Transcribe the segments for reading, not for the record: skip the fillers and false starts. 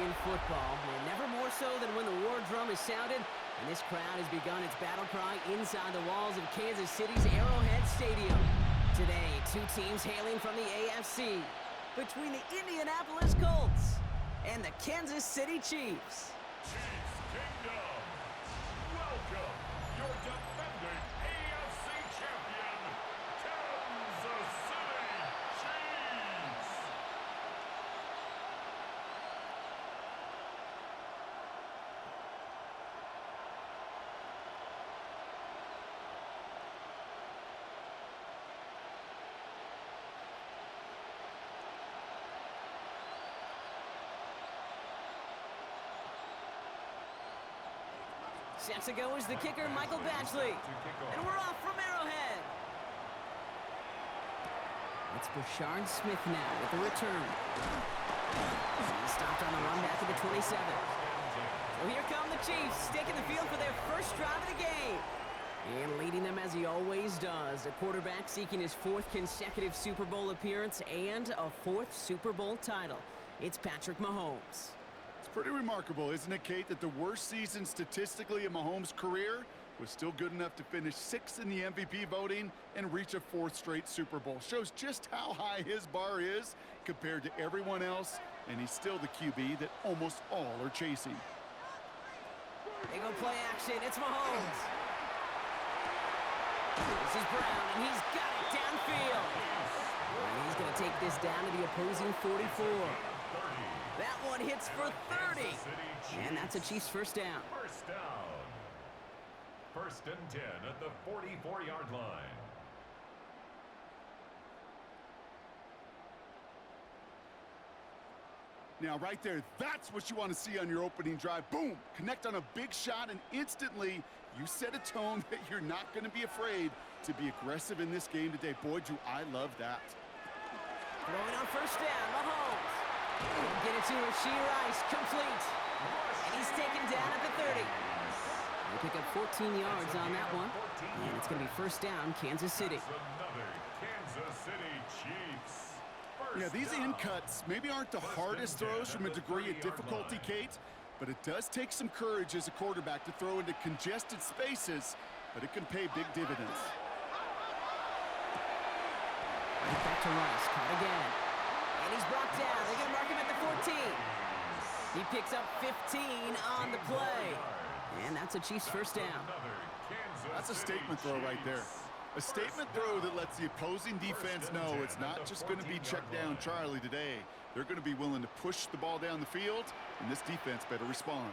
in football, and never more so than when the war drum is sounded, and this crowd has begun its battle cry inside the walls of Kansas City's Arrowhead Stadium. Today, two teams hailing from the AFC, between the Indianapolis Colts and the Kansas City Chiefs. Chiefs Kingdom, welcome your defending AFC champion, Kansas City Chiefs. Set to go is the kicker, Michael Batchley. And we're off from Arrowhead. It's Bashard Smith now with the return. He stopped on the run back at the 27. So here come the Chiefs, taking the field for their first drive of the game. And leading them as he always does, a quarterback seeking his fourth consecutive Super Bowl appearance and a fourth Super Bowl title. It's Patrick Mahomes. Pretty remarkable, isn't it, Kate, that the worst season statistically in Mahomes' career was still good enough to finish 6th in the MVP voting and reach a 4th straight Super Bowl. Shows just how high his bar is compared to everyone else, and he's still the QB that almost all are chasing. They go play action. It's Mahomes. This is Brown, and he's got it downfield. And he's going to take this down to the opposing 44. That one hits for 30. And that's a Chiefs first down. First down. 1st and 10 at the 44-yard line. Now, right there, that's what you want to see on your opening drive. Boom! Connect on a big shot, and instantly you set a tone that you're not going to be afraid to be aggressive in this game today. Boy, do I love that. Throwing on first down, Mahomes. Get it to Rashee Rice, complete. And he's taken down at the 30. They pick up 14 yards on that one. And it's going to be first down, Kansas City. Another Kansas City Chiefs. Yeah, these in cuts maybe aren't the hardest throws from a degree of difficulty, Kate, but it does take some courage as a quarterback to throw into congested spaces, but it can pay big dividends. Right back to Rice, caught again. And he's brought down. They're going to mark him at the 14. He picks up 15 on the play. And that's a Chiefs first down. That's a statement throw right there. A statement throw that lets the opposing defense know it's not just going to be check down Charlie today. They're going to be willing to push the ball down the field, and this defense better respond.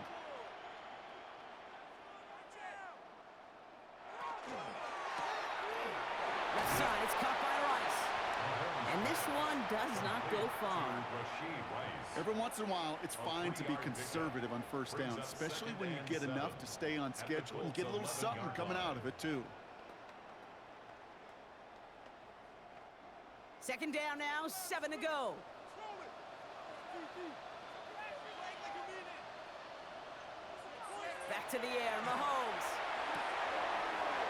Left side, it's caught by Rice. And this one does not go far. Every once in a while, it's fine to be conservative on first down, especially when you get enough to stay on schedule and get a little something coming out of it, too. Second down now, 7 to go. Back to the air, Mahomes.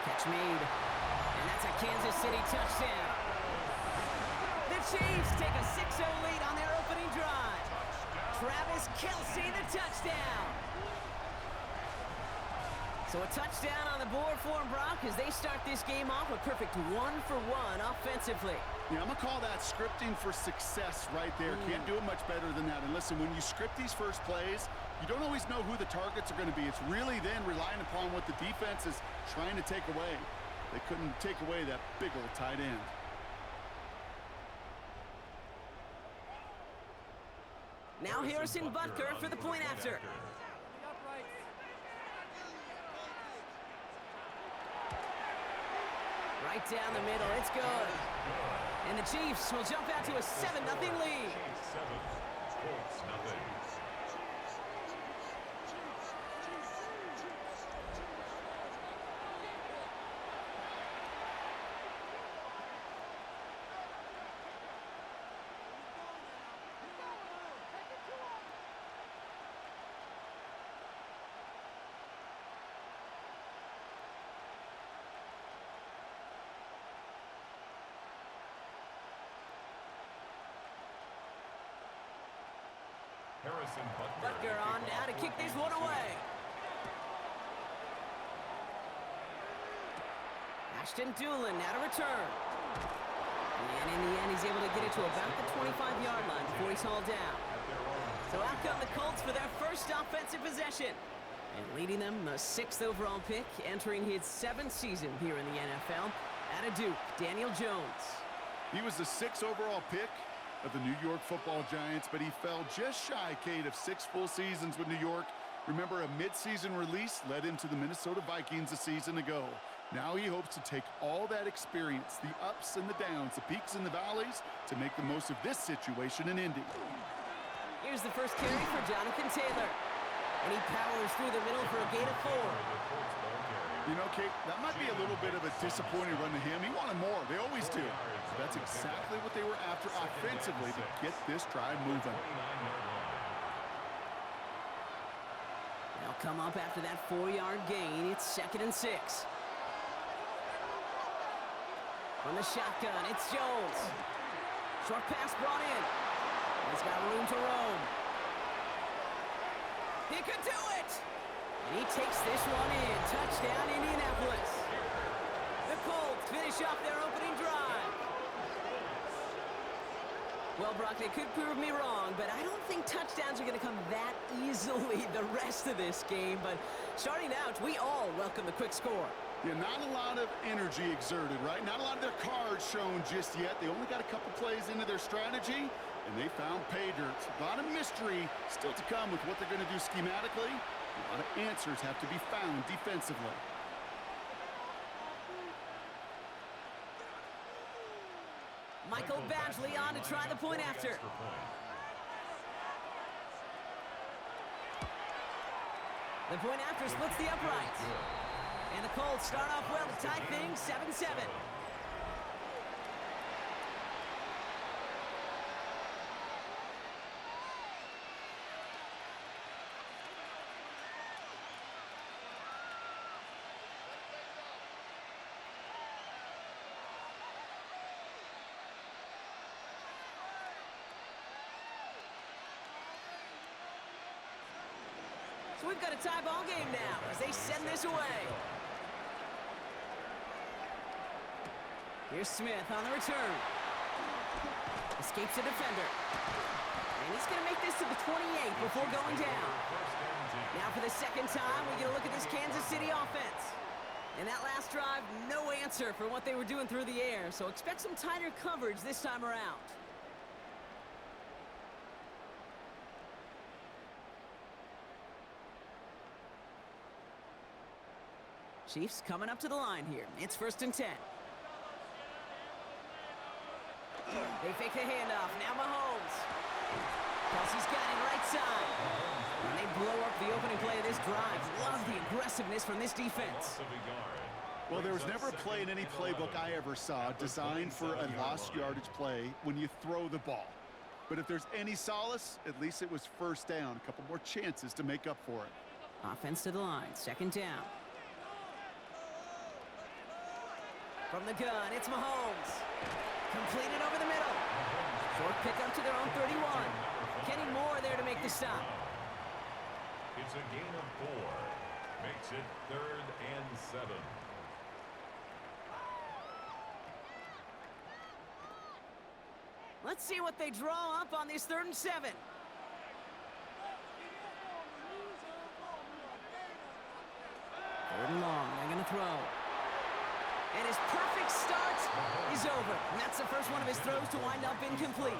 Catch made. And that's a Kansas City touchdown. The Chiefs take a 6-0 lead on their opening drive. Travis Kelce, the touchdown. So a touchdown on the board for them, Brock, as they start this game off a perfect 1-for-1 offensively. Yeah, I'm going to call that scripting for success right there. Can't do it much better than that. And listen, when you script these first plays, you don't always know who the targets are going to be. It's really then relying upon what the defense is trying to take away. They couldn't take away that big old tight end. Now Harrison Butker for the point after. Right down the middle, it's good. And the Chiefs will jump out to a 7-0 lead. Colts nothing. Butker on now to kick this one away. Ashton Doolin now to return. And in the end, he's able to get it to about the 25-yard line before he's hauled down. So out come the Colts for their first offensive possession. And leading them, the 6th overall pick, entering his 7th season here in the NFL, out of Duke, Daniel Jones. He was the 6th overall pick of the New York Football Giants, but he fell just shy, Kate, of 6 full seasons with New York. Remember, a midseason release led him to the Minnesota Vikings a season ago. Now he hopes to take all that experience, the ups and the downs, the peaks and the valleys, to make the most of this situation in Indy. Here's the first carry for Jonathan Taylor. And he powers through the middle for a gain of 4. You know, Kate, that might be a little bit of a disappointing run to him. He wanted more. They always do. But that's exactly what they were after offensively to get this drive moving. They'll come up after that 4-yard gain. It's 2nd and 6. From the shotgun, it's Jones. Short pass brought in. He's got room to roam. He could do it! And he takes this one in. Touchdown, Indianapolis. The Colts finish off their opening drive. Well, Brock, they could prove me wrong, but I don't think touchdowns are going to come that easily the rest of this game. But starting out, we all welcome the quick score. Yeah, not a lot of energy exerted, right? Not a lot of their cards shown just yet. They only got a couple plays into their strategy, and they found pay dirt. A lot of mystery still to come with what they're going to do schematically. A lot of answers have to be found defensively. Michael Badgley on to try the point after. The point after splits the uprights. And the Colts start off well to tie things 7-7. So we've got a tie ball game now as they send this away. Here's Smith on the return. Escapes a defender. And he's going to make this to the 28 before going down. Now for the second time, we get a look at this Kansas City offense. And that last drive, no answer for what they were doing through the air. So expect some tighter coverage this time around. Chiefs coming up to the line here. It's 1st and 10. They fake the handoff. Now Mahomes. Kelsey's got it right side. And they blow up the opening play of this drive. Love the aggressiveness from this defense. Well, there was never a play in any playbook I ever saw designed for a lost yardage play when you throw the ball. But if there's any solace, at least it was 1st down. A couple more chances to make up for it. Offense to the line. 2nd down. From the gun, it's Mahomes. Completed over the middle. Short pickup to their own 31. Kenny Moore there to make the stop. It's a gain of 4. Makes it 3rd and 7. Let's see what they draw up on this 3rd and 7. 3rd and long. They're going to throw. And his perfect start is over. And that's the first one of his throws to wind up incomplete.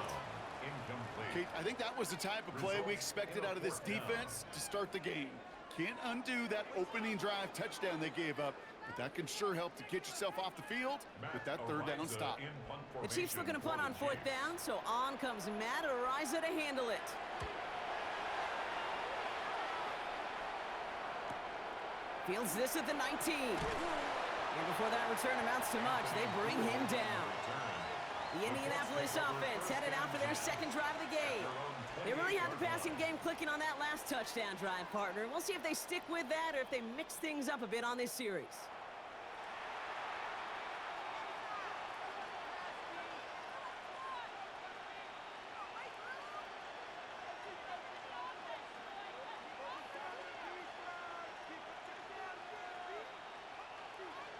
Kate, I think that was the type of play we expected out of this defense to start the game. Can't undo that opening drive touchdown they gave up, but that can sure help to get yourself off the field with that 3rd down stop. The Chiefs looking to punt on 4th down, so on comes Matt Ariza to handle it. Fields this at the 19. And before that return amounts to much, they bring him down. The Indianapolis offense headed out for their 2nd drive of the game. They really had the passing game clicking on that last touchdown drive, partner. We'll see if they stick with that or if they mix things up a bit on this series.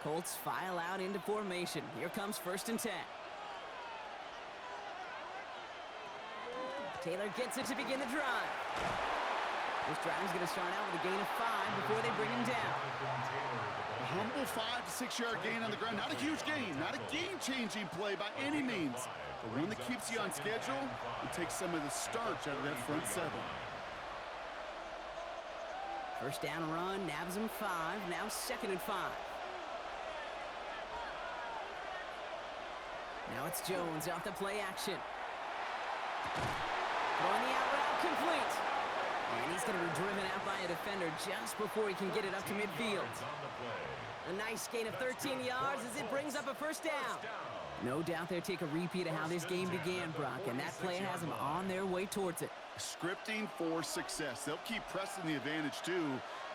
Colts file out into formation. Here comes 1st and 10. Taylor gets it to begin the drive. This drive is going to start out with a gain of 5 before they bring him down. A humble 5 to 6 yard gain on the ground. Not a huge gain, not a game-changing play by any means, but one that keeps you on schedule and takes some of the starch out of that front 7. First down run, nabs him 5, now 2nd and 5. Now it's Jones off the play action. Throwing the out route complete. And he's going to be driven out by a defender just before he can get it up to midfield. A nice gain of 13 yards as it brings up a 1st down. No doubt they'll take a repeat of how this game began, Brock, and that play has them on their way towards it. Scripting for success. They'll keep pressing the advantage, too,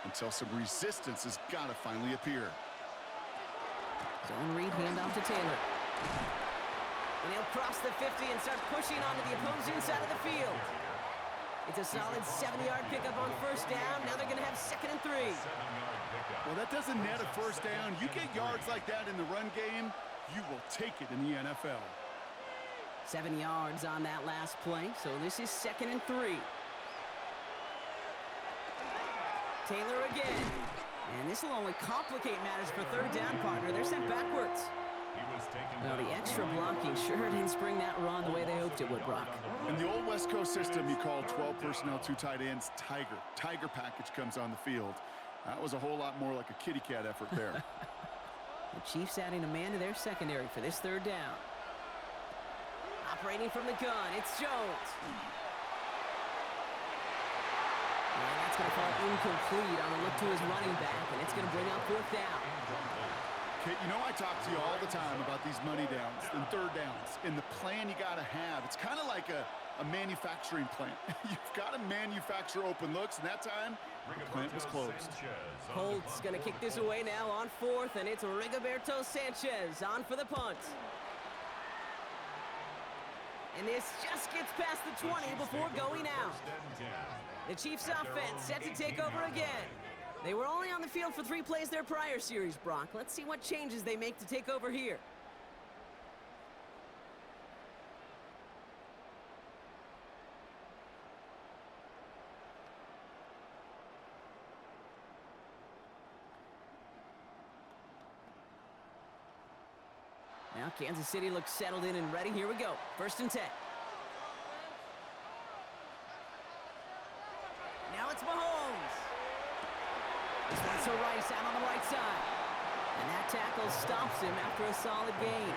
until some resistance has got to finally appear. Zone read handoff to Taylor. And he'll cross the 50 and start pushing onto the opposing side of the field. It's a solid 7-yard pickup on 1st down. Now they're going to have 2nd and 3. Well, that doesn't net a 1st down. You get yards like that in the run game, you will take it in the NFL. 7 yards on that last play, so this is 2nd and 3. Taylor again. And this will only complicate matters for 3rd down, partner. They're sent backwards. Now, the extra blocking sure didn't spring that run the way they hoped it would, Brock. In the old West Coast system, you call 12 personnel, 2 tight ends, Tiger. Tiger package comes on the field. That was a whole lot more like a kitty cat effort there. The Chiefs adding a man to their secondary for this 3rd down. Operating from the gun, it's Jones. And that's going to fall incomplete on a look to his running back, and it's going to bring up 4th down. Okay, you know I talk to you all the time about these money downs and 3rd downs and the plan you got to have. It's kind of like a manufacturing plant. You've got to manufacture open looks, and that time, the plant was closed. Colts going to kick this away now on 4th, and it's Rigoberto Sanchez on for the punt. And this just gets past the 20 before going out. The Chiefs offense set to take over again. They were only on the field for 3 plays their prior series, Brock. Let's see what changes they make to take over here. Now Kansas City looks settled in and ready. Here we go. 1st and 10. Now it's Mahomes. This one's to Rice out on the right side. And that tackle stops him after a solid gain.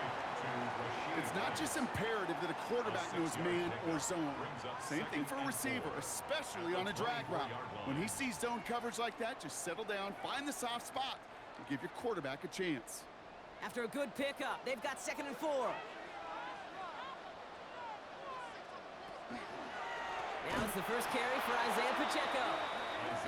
It's not just imperative that a quarterback knows man or zone. Same thing for a receiver, especially on a drag route. When he sees zone coverage like that, just settle down, find the soft spot, and give your quarterback a chance. After a good pickup, they've got 2nd and 4. Now it's the first carry for Isaiah Pacheco.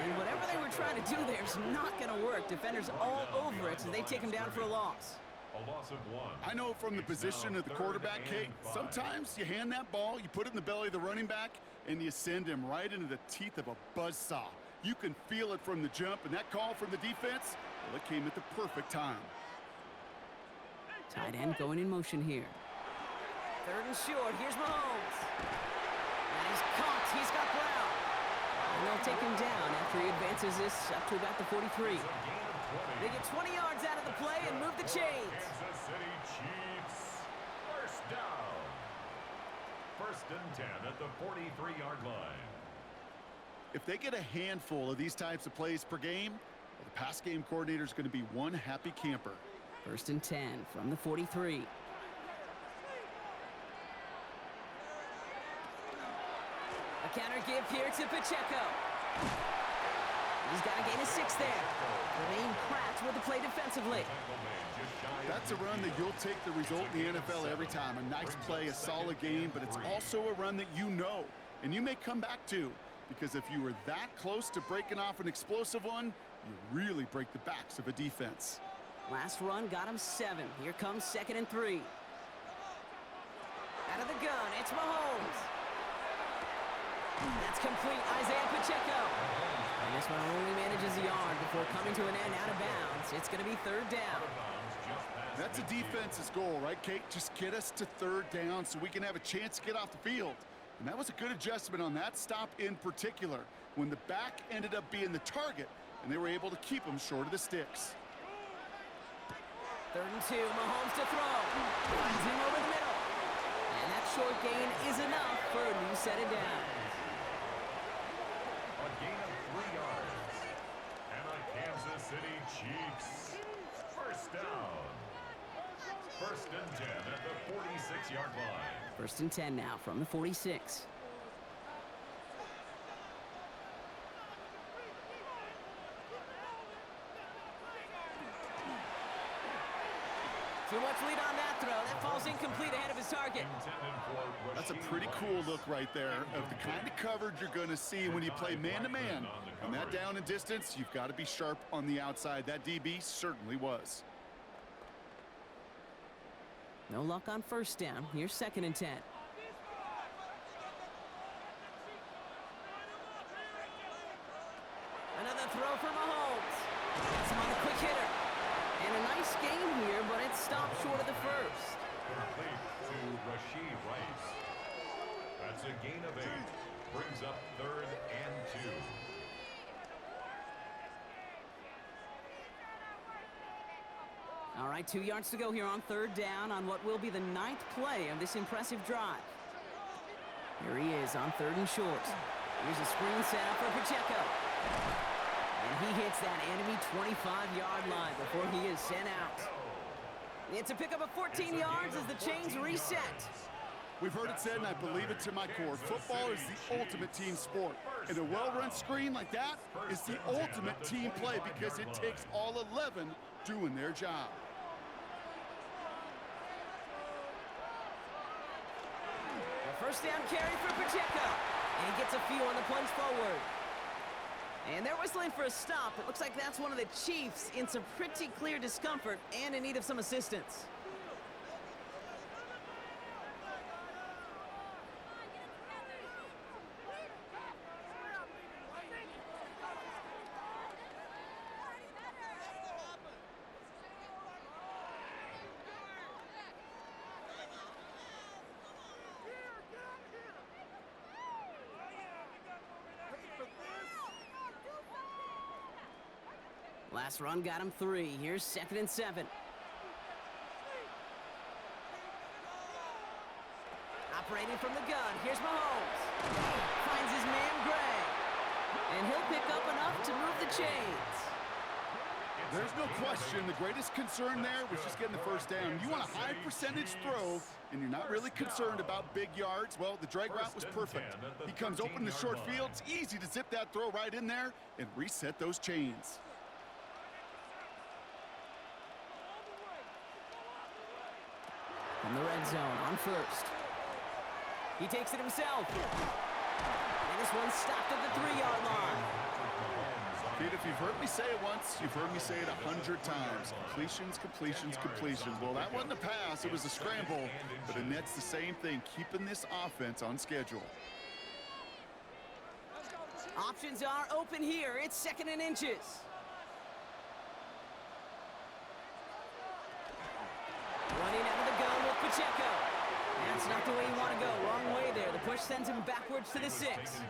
And whatever they were trying to do there is not going to work. Defenders all over it, so they take him down for a loss. A loss of 1. I know from the position of the quarterback, Kate, sometimes you hand that ball, you put it in the belly of the running back, and you send him right into the teeth of a buzzsaw. You can feel it from the jump, and that call from the defense, well, it came at the perfect time. Tight end going in motion here. 3rd and short. Here's Mahomes. And he's caught. He's got Brown. And they'll take him down after he advances this up to about the 43. They get 20 yards out of the play and move the chains. Kansas City Chiefs. 1st down. 1st and 10 at the 43-yard line. If they get a handful of these types of plays per game, well, the pass game coordinator is going to be one happy camper. 1st and 10 from the 43. A counter give here to Pacheco. He's got a gain of 6 there. Remain cracked with the play defensively. That's a run that you'll take the result in the NFL every time. A nice play, a solid game, but it's also a run that you know, and you may come back to, because if you were that close to breaking off an explosive one, you really break the backs of a defense. Last run got him 7. Here comes 2nd and 3. Out of the gun, it's Mahomes. That's complete. Isaiah Pacheco. And this one only manages the yard before coming to an end out of bounds. It's going to be third down. That's a defense's goal, right, Kate? Just get us to third down so we can have a chance to get off the field. And that was a good adjustment on that stop in particular, when the back ended up being the target, and they were able to keep him short of the sticks. 3rd and 2, Mahomes to throw. Finds him over the middle. And that short gain is enough for a new set of downs. A gain of 3 yards. And the Kansas City Chiefs. First down. 1st and 10 at the 46-yard line. 1st and 10 now from the 46. Too much lead on that throw. That falls incomplete ahead of his target. That's a pretty cool look right there of the kind of coverage you're going to see when you play man-to-man. On that down and distance, you've got to be sharp on the outside. That DB certainly was. No luck on 1st down. Here's 2nd and 10. Another throw for Mahomes. Gets him on the quick hitter. And a nice game here, but it stopped short of the first. Complete to Rashee Rice. That's a gain of 8. Brings up 3rd and 2. All right, 2 yards to go here on 3rd down on what will be the 9th play of this impressive drive. Here he is on 3rd and short. Here's a screen set up for Pacheco. And he hits that enemy 25-yard line before he is sent out. It's a pickup of 14 yards as the chains reset. We've heard it said, and I believe it to my core, football is the ultimate team sport. And a well-run screen like that is the ultimate team play because it takes all 11 doing their job. A 1st down carry for Pacheco. And he gets a feel on the plunge forward. And they're whistling for a stop. It looks like that's one of the Chiefs in some pretty clear discomfort and in need of some assistance. Last run got him 3. Here's 2nd and 7. Operating from the gun. Here's Mahomes. Finds his man Gray. And he'll pick up enough to move the chains. There's no question the greatest concern there was just getting the 1st down. You want a high percentage throw, and you're not really concerned about big yards. Well, the drag route was perfect. He comes open in the short field. It's easy to zip that throw right in there and reset those chains. From the red zone on 1st. He takes it himself. And this one's stopped at the 3-yard line. Pete, if you've heard me say it once, you've heard me say it 100 times. Completions, completions, completions. Well, that wasn't a pass. It was a scramble. But Annette's the same thing, keeping this offense on schedule. Options are open here. It's 2nd and inches. Running out of the gun with Pacheco. That's not the way you want to go. Wrong way there. The push sends him backwards to the 6.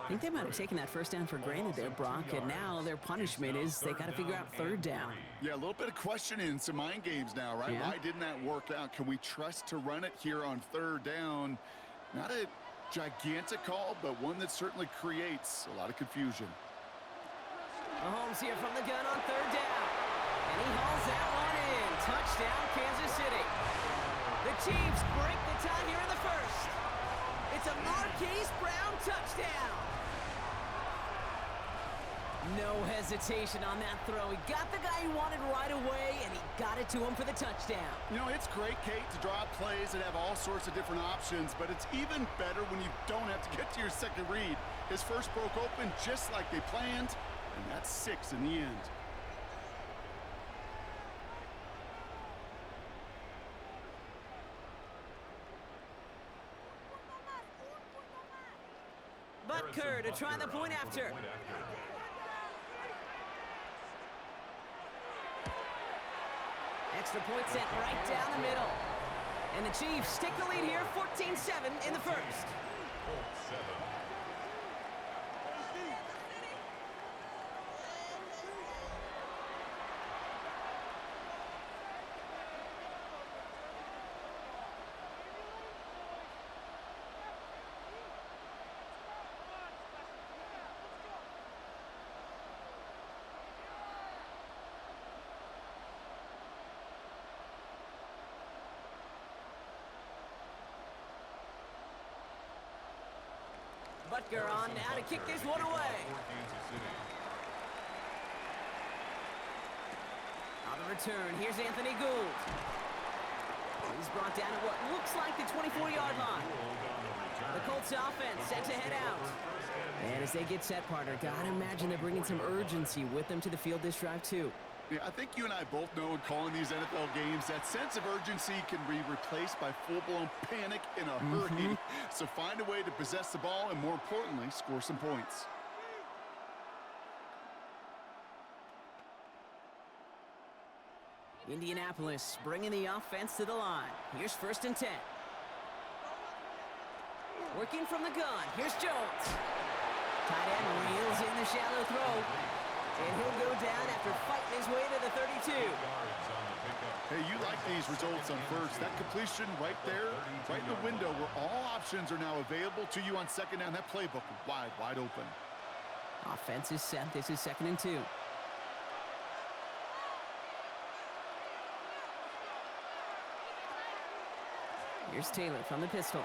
I think they might have taken that 1st down for granted there, Brock, and now their punishment is they got to figure out 3rd down. Yeah, a little bit of questioning, some mind games now, right? Yeah. Why didn't that work out? Can we trust to run it here on 3rd down? Not a gigantic call, but one that certainly creates a lot of confusion. Mahomes here from the gun on 3rd down. And he hauls that one in. Touchdown, Kansas City. The Chiefs break the tie here in the 1st. It's a Marquise Brown touchdown. No hesitation on that throw. He got the guy he wanted right away, and he got it to him for the touchdown. You know, it's great, Kate, to draw up plays that have all sorts of different options, but it's even better when you don't have to get to your second read. His first broke open just like they planned, and that's 6 in the end. But Butker to try the point after. Extra point sent right down the middle. And the Chiefs take the lead here, 14-7 in the first. Colts 7. Butker on now to kick this one away. On the return, here's Anthony Gould. He's brought down at what looks like the 24-yard line. The Colts offense set to head out. And as they get set, partner, gotta imagine they're bringing some urgency with them to the field this drive, too. Yeah, I think you and I both know in calling these NFL games, that sense of urgency can be replaced by full-blown panic in a hurry. So find a way to possess the ball and, more importantly, score some points. Indianapolis bringing the offense to the line. Here's 1st and 10. Working from the gun. Here's Jones. Tight end reels in the shallow throw. And he'll go down after fighting his way to the 32. Hey, you like these results on first. That completion right there, right in the window where all options are now available to you on 2nd down. That playbook wide open. Offense is set. This is 2nd and 2. Here's Taylor from the pistol.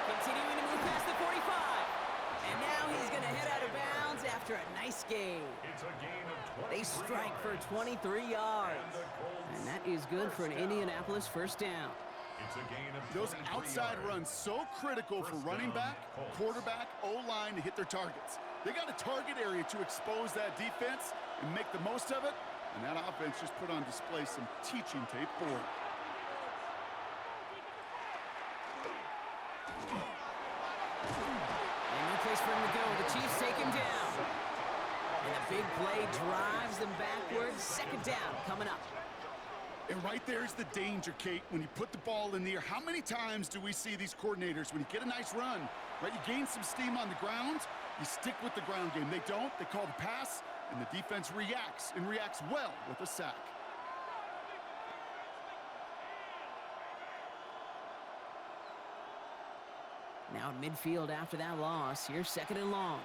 Continuing to move past the 45. And now he's going to head out of bounds after a nice game. It's a gain of 23 They strike for 23 yards. And that is good for an Indianapolis 1st down. It's a gain of Those 23 outside yards. runs so critical for running back, quarterback, O-line to hit their targets. They got a target area to expose that defense and make the most of it. And that offense just put on display some teaching tape for it. Place for him to go. The Chiefs take him down. And a big play drives them backwards. 2nd down coming up. And right there's the danger, Kate, when you put the ball in the air. How many times do we see these coordinators, when you get a nice run, right, you gain some steam on the ground, you stick with the ground game. They don't. They call the pass, and the defense reacts, and reacts well with a sack. Now at midfield after that loss. Here's 2nd and long.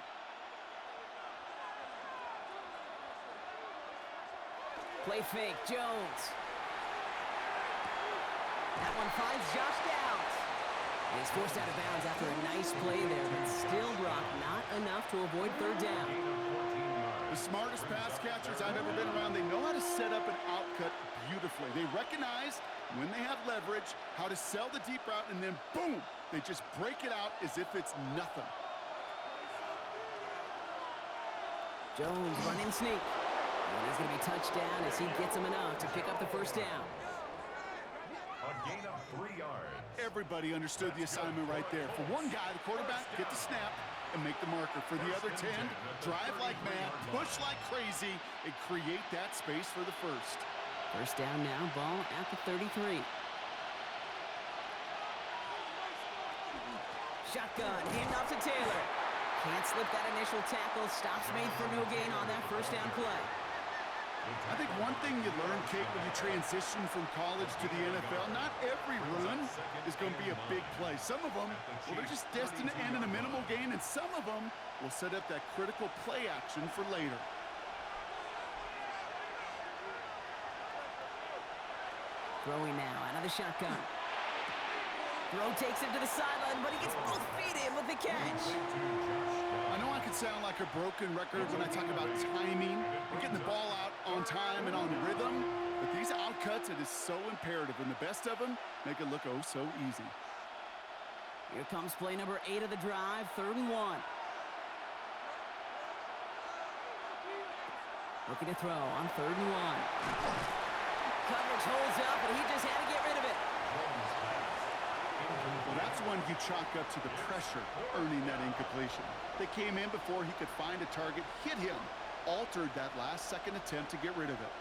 Play fake, Jones. That one finds Josh Downs. And he's forced out of bounds after a nice play there, but still, Brock, not enough to avoid 3rd down. The smartest pass catchers I've ever been around, they know how to set up an outcut beautifully. They recognize when they have leverage, how to sell the deep route, and then boom, they just break it out as if it's nothing. Jones running sneak. And he's going to be touched down as he gets him enough to pick up the 1st down. A gain of 3 yards. Everybody understood the assignment right there. For one guy, the quarterback, get the snap and make the marker. For the other 10, drive like mad, push like crazy, and create that space for the 1st. 1st down now, ball at the 33. Shotgun, hand off to Taylor. Can't slip that initial tackle. Stops made for no gain on that 1st down play. I think one thing you learn, Kate, when you transition from college to the NFL, not every run is going to be a big play. Some of them, well, they're just destined to end in a minimal gain, and some of them will set up that critical play action for later. Throwing now out of the shotgun. Throw takes him to the sideline, but he gets both feet in with the catch. I know I can sound like a broken record when I talk about timing and getting the ball out on time and on rhythm, but these outcuts, it is so imperative, and the best of them make it look oh so easy. Here comes play number 8 of the drive, 3rd and 1. Looking to throw on 3rd and 1. Coverage holds up, but he just had to get rid of it. Well, that's one you chalk up to the pressure earning that incompletion. They came in before he could find a target, hit him, altered that last-second attempt to get rid of it.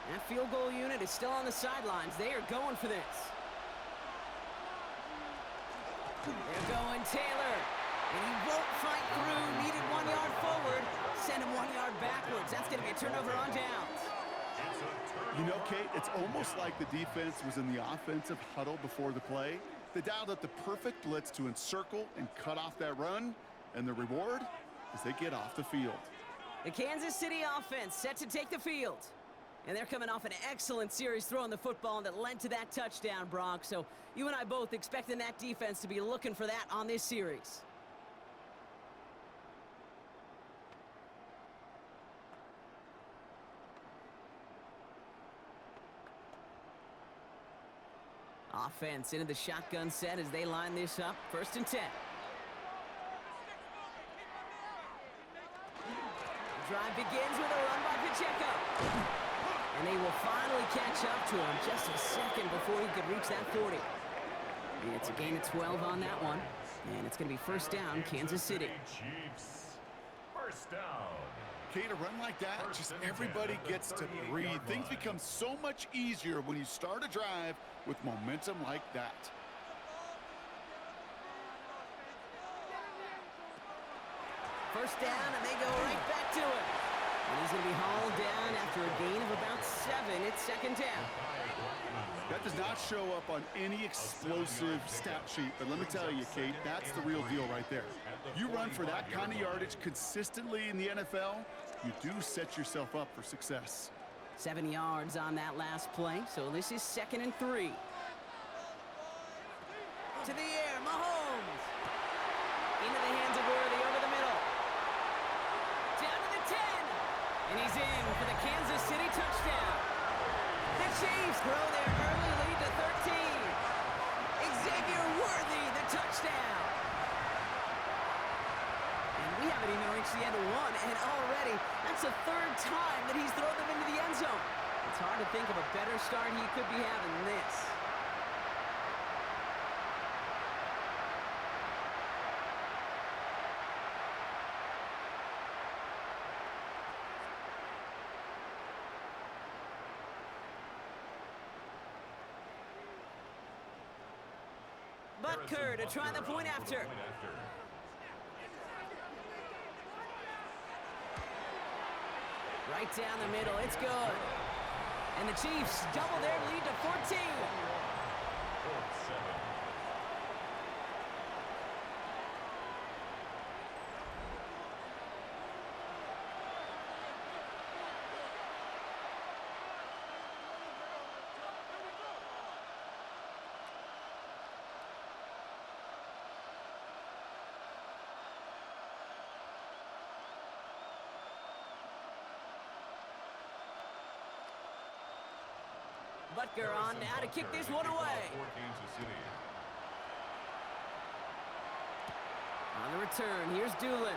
That field goal unit is still on the sidelines. They are going for this. They're going Taylor. And he won't fight through. Needed 1 yard forward. Send him 1 yard backwards. That's going to be a turnover on downs. You know, Kate, it's almost like the defense was in the offensive huddle before the play. They dialed up the perfect blitz to encircle and cut off that run. And the reward is they get off the field. The Kansas City offense set to take the field. And they're coming off an excellent series throwing the football that led to that touchdown, Brock. So you and I both expecting that defense to be looking for that on this series. Offense into the shotgun set as they line this up. 1st and 10. The drive begins with a run by Pacheco. And they will finally catch up to him just a second before he could reach that 40. And it's a gain of 12 on that one. And it's going to be 1st down, Kansas City. Chiefs. 1st down. Kate, a run like that, just everybody gets to breathe. Things become so much easier when you start a drive with momentum like that. First down, and they go right back to it. And he's going to be hauled down after a gain of about 7. It's 2nd down. That does not show up on any explosive stat sheet, but let me tell you, Kate, that's the real deal right there. You run for that kind of yardage consistently in the NFL, you do set yourself up for success. 7 yards on that last play, so this is 2nd and 3. To the air, Mahomes. Into the hands of Worthy over the middle. Down to the 10. And he's in for the Kansas City touchdown. The Chiefs grow their early lead to 13. Xavier Worthy, the touchdown. And we haven't even reached the end of 1, and already that's the 3rd time that he's thrown them into the end zone. It's hard to think of a better start he could be having than this. Butker to try the point after. Right down the middle, it's good. And the Chiefs double their lead to 14. 4th, 7. Butker on now to kick this one away. On the return, here's Doolin.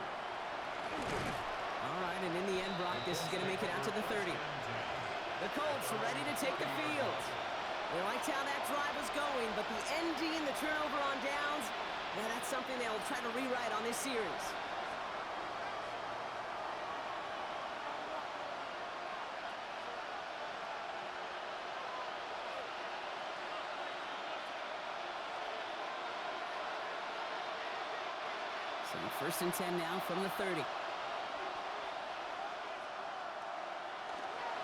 All right, and in the end, Brock, this is going to make it out to the 30. The Colts are ready to take the field. They liked how that drive was going, but the ending, the turnover on downs, yeah, that's something they'll try to rewrite on this series. So 1st and 10 now from the 30.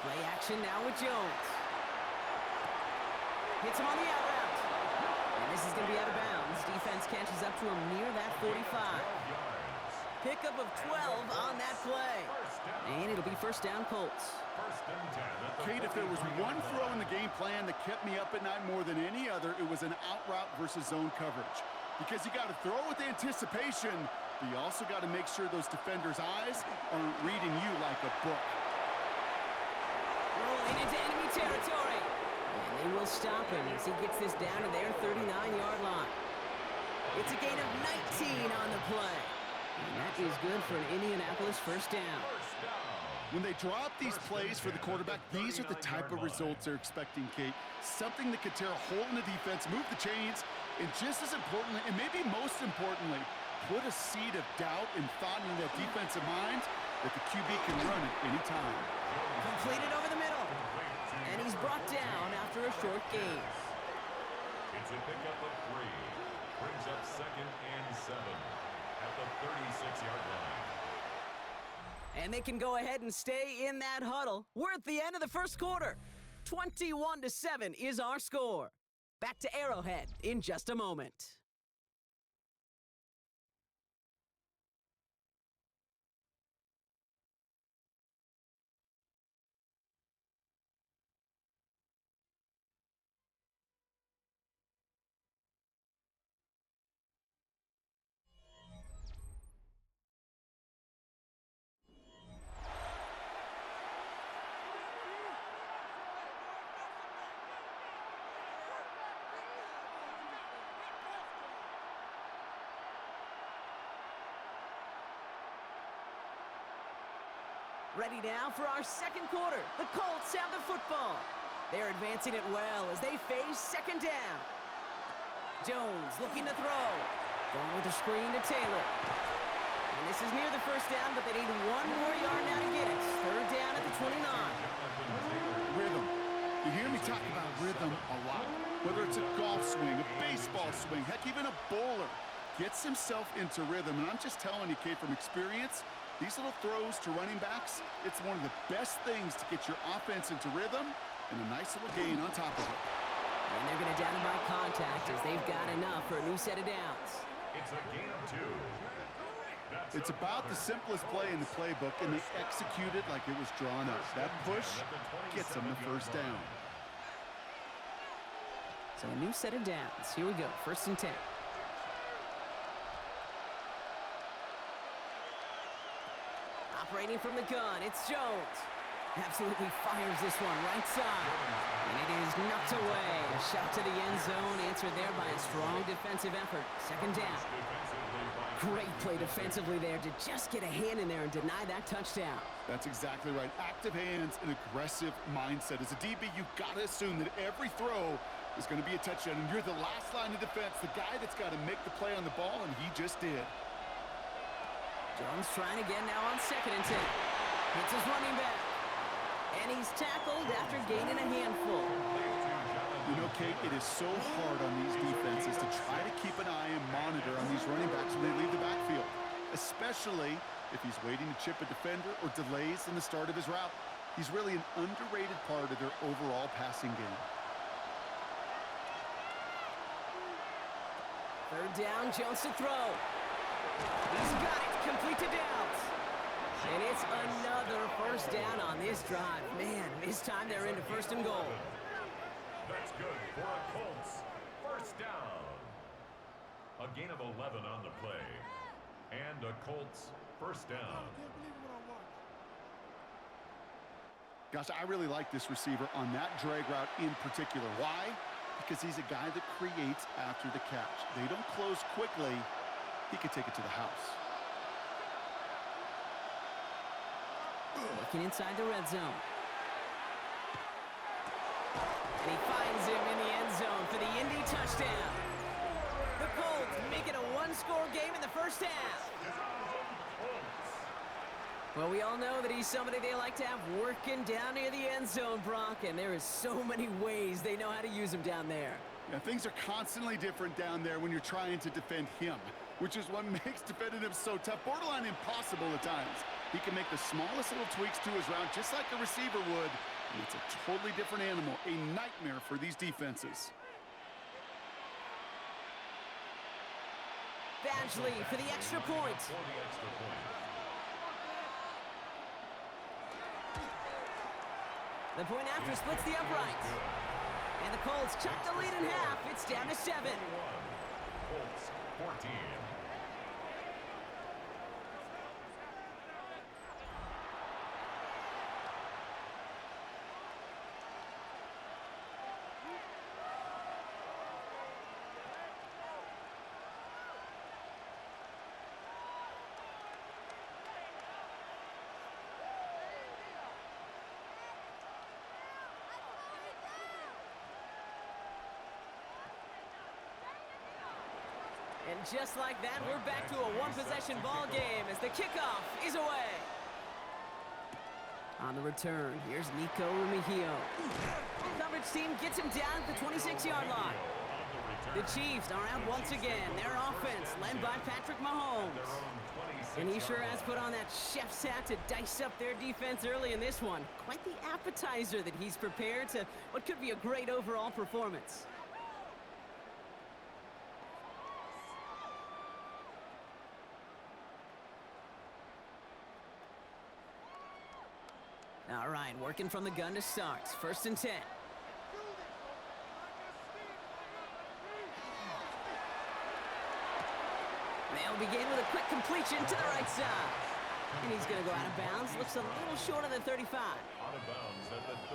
Play action now with Jones. Hits him on the out route. And this is going to be out of bounds. Defense catches up to him near that 45. Pickup of 12 on that play. And it'll be 1st down Colts. Kate, if there was one throw in the game plan that kept me up at night more than any other, it was an out route versus zone coverage. Because you got to throw with anticipation, but you also got to make sure those defenders' eyes aren't reading you like a book. Rolling into enemy territory. And they will stop him as he gets this down to their 39-yard line. It's a gain of 19 on the play. And that is good for an Indianapolis 1st down. When they draw up these plays for the quarterback, these are the type of results they're expecting, Kate. Something that could tear a hole in the defense, move the chains, and just as importantly, and maybe most importantly, put a seed of doubt and thought in that defensive mind that the QB can run at any time. Completed over the middle. And he's brought down after a short gain. It's a pickup of 3. Brings up 2nd and 7 at the 36-yard line. And they can go ahead and stay in that huddle. We're at the end of the first quarter. 21-7 is our score. Back to Arrowhead in just a moment. Ready now for our second quarter. The Colts have the football. They're advancing it well as they face second down. Jones looking to throw. Going with a screen to Taylor. And this is near the first down, but they need 1 more yard now to get it. Third down at the 29. Rhythm. You hear me talk about rhythm a lot. Whether it's a golf swing, a baseball swing, heck, even a bowler gets himself into rhythm. And I'm just telling you, Kate, from experience, these little throws to running backs, it's one of the best things to get your offense into rhythm and a nice little gain on top of it. And they're going to down him by contact as they've got enough for a new set of downs. It's a gain of 2. It's about the simplest play in the playbook, and they execute it like it was drawn up. That push gets them the first down. So a new set of downs. Here we go, 1st and 10. Operating from the gun, it's Jones. Absolutely fires this one right side. And it is knocked away. A shot to the end zone, answered there by a strong defensive effort. Second down. Great play defensively there to just get a hand in there and deny that touchdown. That's exactly right. Active hands and aggressive mindset. As a DB, you've got to assume that every throw is going to be a touchdown. And you're the last line of defense, the guy that's got to make the play on the ball, and he just did. Jones trying again now on 2nd and 10. Hits his running back. And he's tackled after gaining a handful. You know, Kate, it is so hard on these defenses to try to keep an eye and monitor on these running backs when they leave the backfield, especially if he's waiting to chip a defender or delays in the start of his route. He's really an underrated part of their overall passing game. Third down, Jones to throw. He's got it, complete to Downs. And it's another first down on this drive. Man, this time they're into 1st and goal. That's good for a Colts. First down. A gain of 11 on the play. And a Colts first down. Gosh, I really like this receiver on that drag route in particular. Why? Because he's a guy that creates after the catch. They don't close quickly. He could take it to the house. Looking inside the red zone. And he finds him in the end zone for the Indy touchdown. The Colts make it a 1-score game in the first half. Well, we all know that he's somebody they like to have working down near the end zone, Brock, and there is so many ways they know how to use him down there. Yeah, things are constantly different down there when you're trying to defend him, which is what makes defending him so tough, borderline impossible at times. He can make the smallest little tweaks to his route just like a receiver would, and it's a totally different animal, a nightmare for these defenses. Badgley for the extra point. The point after splits the upright. And the Colts cut the lead in half. It's down to 7. Colts 14. And just like that, we're back to a one-possession ball game as the kickoff is away. On the return, here's Nico Remigio. Coverage team gets him down at the 26-yard line. The Chiefs are out once again. Their offense led by Patrick Mahomes. And he sure has put on that chef's hat to dice up their defense early in this one. Quite the appetizer that he's prepared to what could be a great overall performance. All right, working from the gun to start. 1st and 10. They'll begin with a quick completion to the right side. And he's going to go out of bounds. Looks a little short of the 35.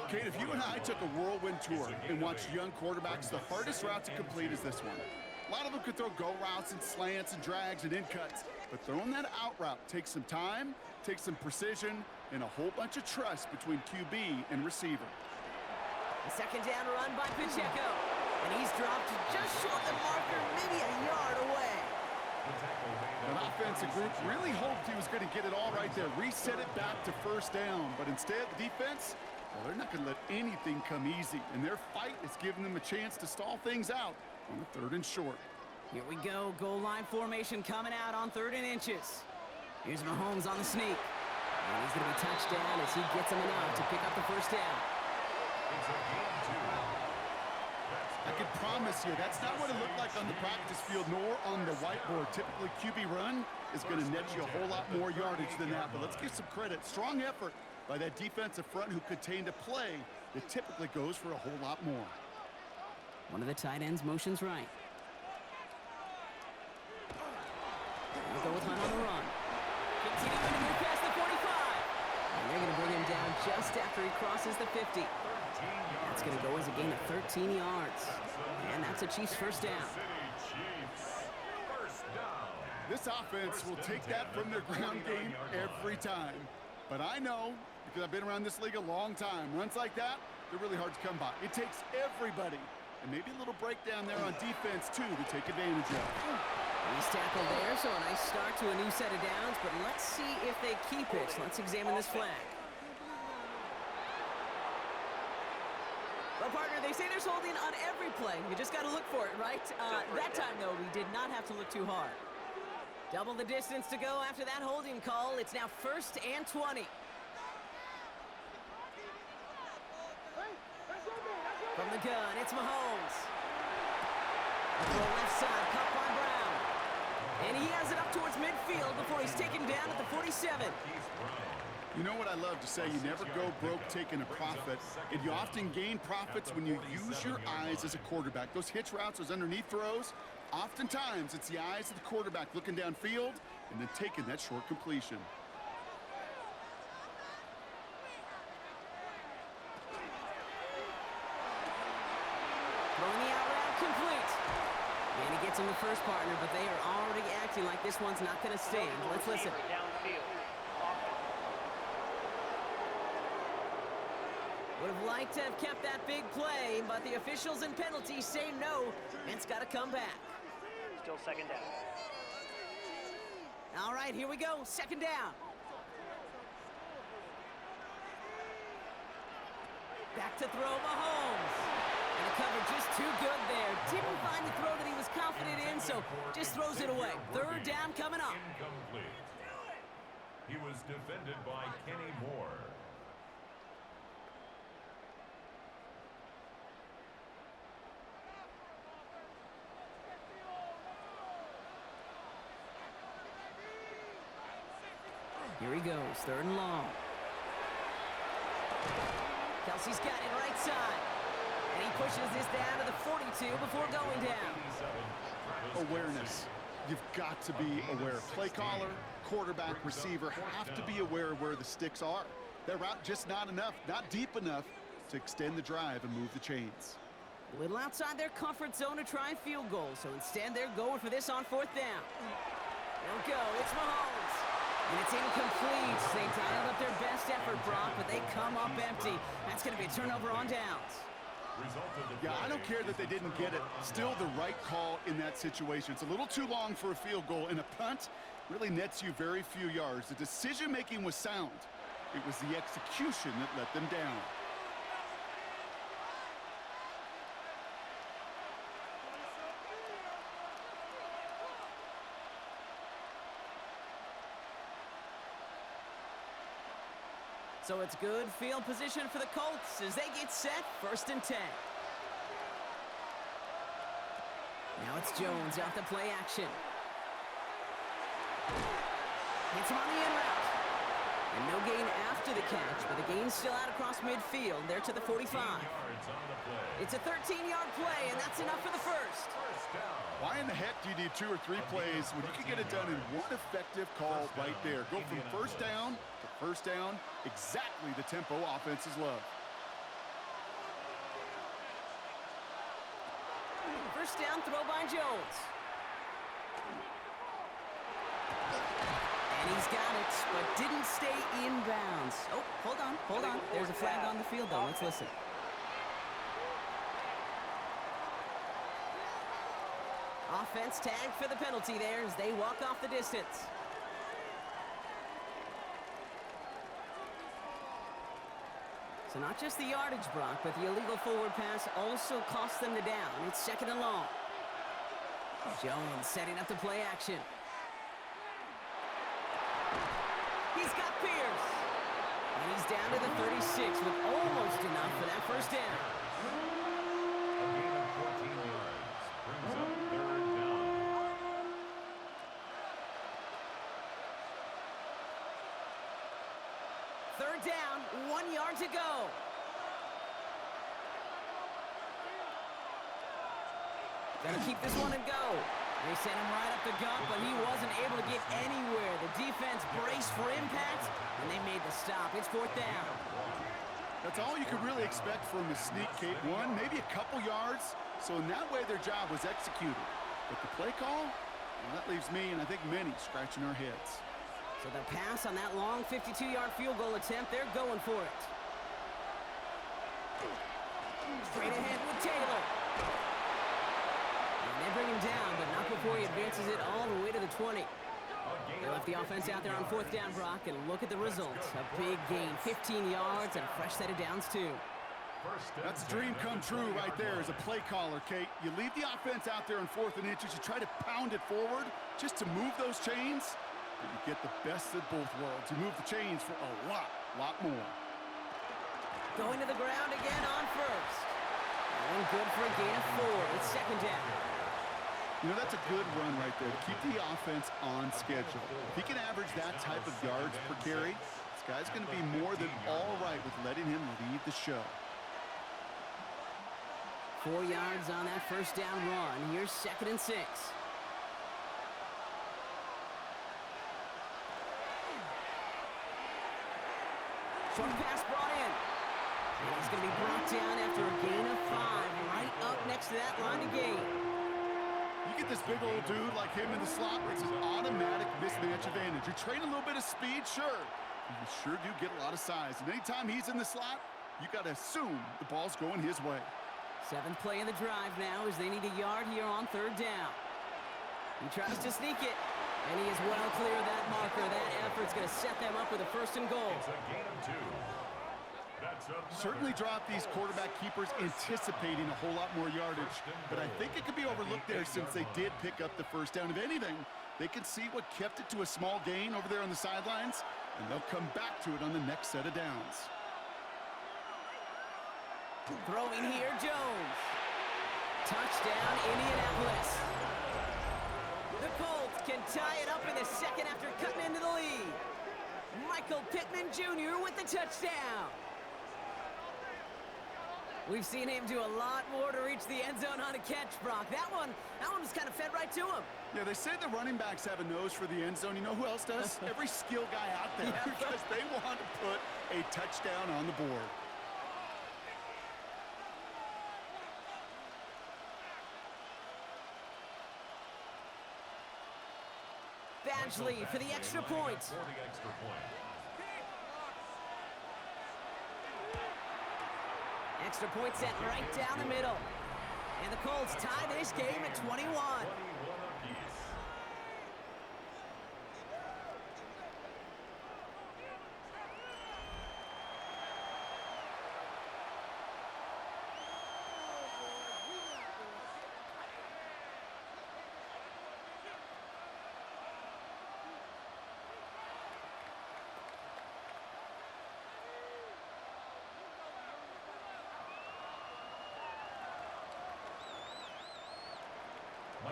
Kate, if you and I took a whirlwind tour and watched young quarterbacks, the hardest route to complete is this one. A lot of them could throw go routes and slants and drags and in cuts, but throwing that out route takes some time, takes some precision, and a whole bunch of trust between QB and receiver. The 2nd down run by Pacheco. And he's dropped just short of the marker, maybe a yard away. An offensive group really hoped he was going to get it all right there, reset it back to 1st down. But instead, the defense, well, they're not going to let anything come easy. And their fight is giving them a chance to stall things out on the 3rd and short. Here we go. Goal line formation coming out on 3rd and inches. Here's Mahomes on the sneak. And he's going to be touched down as he gets him enough to pick up the 1st down. I can promise you that's not what it looked like on the practice field nor on the whiteboard. Typically, QB run is going to net you a whole lot more yardage than that. But let's give some credit. Strong effort by that defensive front who contained a play that typically goes for a whole lot more. One of the tight ends motions right. We'll go with Hunt on the run. Continuing to move past the 45. And they're going to bring him down just after he crosses the 50. That's going to go as a gain of 13 yards. And that's a Chiefs 1st down. This offense will take that from their ground game every time. But I know, because I've been around this league a long time, runs like that, they're really hard to come by. It takes everybody. And maybe a little breakdown there on defense, too, to take advantage of. He's tackled there, so a nice start to a new set of downs. But let's see if they keep it. Let's examine this flag. Well, partner, they say there's holding on every play. You just got to look for it, right? That time, though, we did not have to look too hard. Double the distance to go after that holding call. It's now 1st and 20. From the gun, it's Mahomes. Throw left side, caught by Brown. And he has it up towards midfield before he's taken down at the 47. You know what I love to say, you never go broke taking a profit, and you often gain profits when you use your eyes as a quarterback. Those hitch routes, those underneath throws, oftentimes it's the eyes of the quarterback looking downfield and then taking that short completion. Throwing the out route complete. And he gets him the first partner, but they are already acting like this one's not going to stand. Let's listen. Would have liked to have kept that big play, but the officials and penalties say no, and it's got to come back. Still 2nd down. All right, here we go. 2nd down. Back to throw Mahomes. And the cover just too good there. Didn't find the throw that he was confident in, so just throws it away. 3rd down coming up. Incomplete. He was defended by Kenny Moore. Here he goes, 3rd and long. Kelsey's got it right side. And he pushes this down to the 42 before going down. Awareness. You've got to be aware. Play caller, quarterback, receiver have to be aware of where the sticks are. That route just not enough, not deep enough to extend the drive and move the chains. A little outside their comfort zone to try field goal, so instead they're going for this on 4th down. They'll go, it's Mahomes. And it's incomplete. They dialed up their best effort, Brock, but they come up empty. That's going to be a turnover on downs. Result of the Yeah, I don't care that they didn't get it. Still the right call in that situation. It's a little too long for a field goal, and a punt really nets you very few yards. The decision-making was sound. It was the execution that let them down. So it's good field position for the Colts as they get set, 1st and 10. Now it's Jones out the play action. Hits him on the in route. And no gain after the catch, but the gain's still out across midfield. They're to the 45. It's a 13-yard play, and that's enough for the first. Why in the heck do you need 2 or 3 plays when you can get it done in one effective call right there? Go from first down to first down, exactly the tempo offenses love. First down throw by Jones. And he's got it, but didn't stay in bounds. Oh, hold on. There's a flag on the field, though. Let's listen. Offense tagged for the penalty there as they walk off the distance. So not just the yardage, Brock, but the illegal forward pass also cost them the down. It's 2nd and long. Jones setting up the play action. He's got Pierce. And he's down to the 36 with almost enough for that first down. A gain of 14 yards brings up 3rd down. Third down, 1 yard to go. Gotta keep this one and go. They sent him right up the gut, but he wasn't able to get anywhere. The defense braced for impact, and they made the stop. It's 4th down. That's all you could really expect from a sneak, Kate. 1, maybe a couple yards. So in that way, their job was executed. But the play call, well, that leaves me and I think many scratching our heads. So the pass on that long 52-yard field goal attempt, they're going for it. Straight ahead with Taylor. And they bring him down, but not before he advances it all the way to the 20. They left the offense out there on 4th down, Brock, and look at the results. A big gain, 15 yards, and a fresh set of downs, too. That's a dream come true right there as a play caller, Kate. You leave the offense out there on 4th and inches. You try to pound it forward just to move those chains. But you get the best of both worlds. You move the chains for a lot more. Going to the ground again on first. And good for a gain of 4. It's 2nd down. You know, that's a good run right there to keep the offense on schedule. If he can average that type of yards per carry, this guy's going to be more than all right with letting him lead the show. 4 yards on that first down run. Here's 2nd and 6. Short pass brought in. And he's going to be brought down after a gain of 5, right up next to that line of gain. You get this big old dude like him in the slot, it's an automatic mismatch advantage. You train a little bit of speed, sure. You sure do get a lot of size. And anytime he's in the slot, you got to assume the ball's going his way. 7th play of the drive now as they need a yard here on 3rd down. He tries to sneak it, and he is well clear of that marker. That effort's going to set them up with a 1st and goal. It's a gain of 2. Certainly drop these quarterback keepers anticipating a whole lot more yardage, but I think it could be overlooked there since they did pick up the first down. If anything, they can see what kept it to a small gain over there on the sidelines, and they'll come back to it on the next set of downs. Throwing here, Jones. Touchdown, Indianapolis. The Colts can tie it up in the 2nd after cutting into the lead. Michael Pittman Jr. with the touchdown. We've seen him do a lot more to reach the end zone on a catch, Brock. That one was kind of fed right to him. Yeah, they say the running backs have a nose for the end zone. You know who else does? Every skill guy out there, Yeah. because they want to put a touchdown on the board. Badgley for the extra point. Extra point sent right down the middle. And the Colts tie this game at 21. 21 apiece.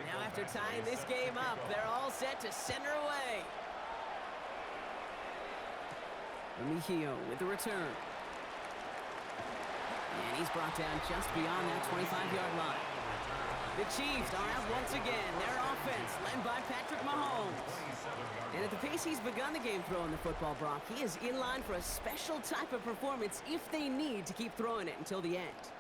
Now after tying this game up, they're all set to send her away. Mejio with the return. And he's brought down just beyond that 25-yard line. The Chiefs are out once again. Their offense led by Patrick Mahomes. And at the pace he's begun the game throwing the football, Brock, he is in line for a special type of performance if they need to keep throwing it until the end.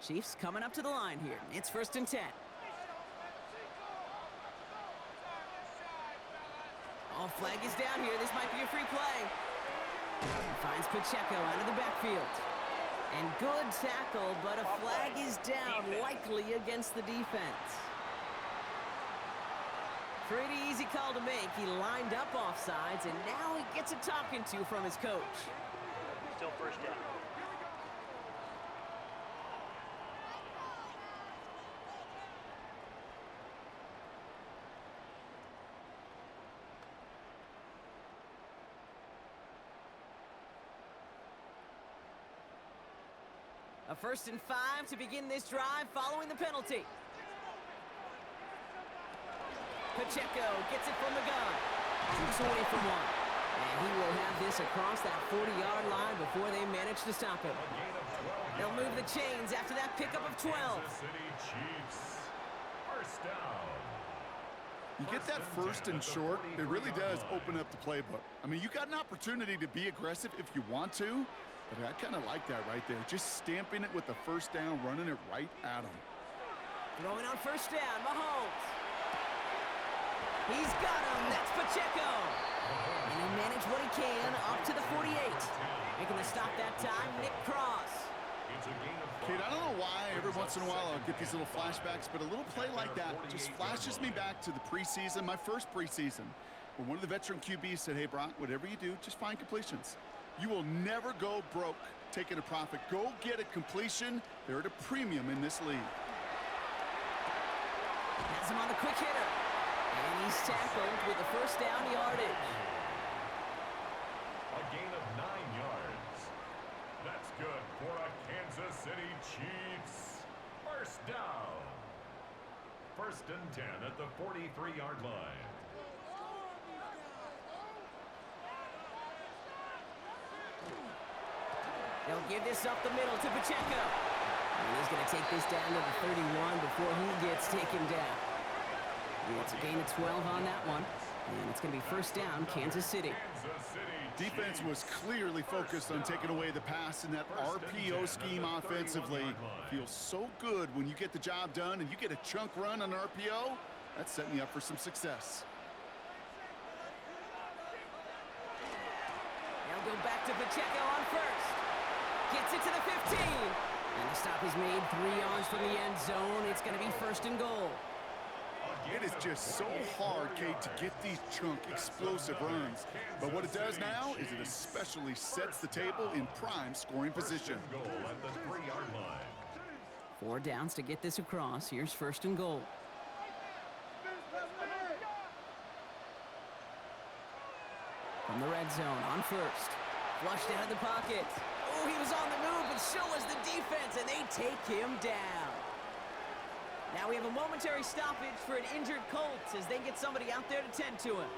Chiefs coming up to the line here. It's 1st and 10. Oh, flag is down here. This might be a free play. Finds Pacheco out of the backfield. And good tackle, but a flag is down, likely against the defense. Pretty easy call to make. He lined up offsides, and now he gets a talking to from his coach. Still 1st down. A 1st and 5 to begin this drive following the penalty. Pacheco gets it from the gun. Keeps away from one. And he will have this across that 40-yard line before they manage to stop him. They'll move the chains after that pickup of 12. Kansas City Chiefs. 1st down. You get that 1st and short, it really does open up the playbook. I mean, you got an opportunity to be aggressive if you want to, but I kind of like that right there. Just stamping it with the 1st down, running it right at him. Throwing on 1st down, Mahomes. He's got him. That's Pacheco. And he managed what he can up to the 48. Making the stop that time, Nick Cross. It's a gain of 5. Kate, I don't know why every once in a while I'll get these little flashbacks, but a little play like that just flashes me back to the preseason, my first preseason, where one of the veteran QBs said, hey, Brock, whatever you do, just find completions. You will never go broke taking a profit. Go get a completion. They're at a premium in this league. Has him on the quick hitter. And he's tackled with the 1st down yardage. A gain of 9 yards. That's good for a Kansas City Chiefs. 1st down. 1st and 10 at the 43-yard line. They'll give this up the middle to Pacheco. And he's going to take this down to the 31 before he gets taken down. It's a gain of 12 on that one. And it's going to be 1st down, Kansas City. Kansas City Defense was clearly focused on taking away the pass in that RPO scheme offensively. Feels so good when you get the job done and you get a chunk run on RPO. That's setting you up for some success. They'll go back to Pacheco on 1st. Gets it to the 15. And the stop is made 3 yards from the end zone. It's going to be 1st and goal. It is just so hard, Kate, to get these chunk, explosive runs. But what it does now is it especially sets the table in prime scoring position. Goal at the 3-yard line. 4 downs to get this across. Here's 1st and goal. From the red zone on 1st. Flushed out of the pocket. Oh, he was on the move, but so was the defense, and they take him down. Now we have a momentary stoppage for an injured Colts as they get somebody out there to tend to him.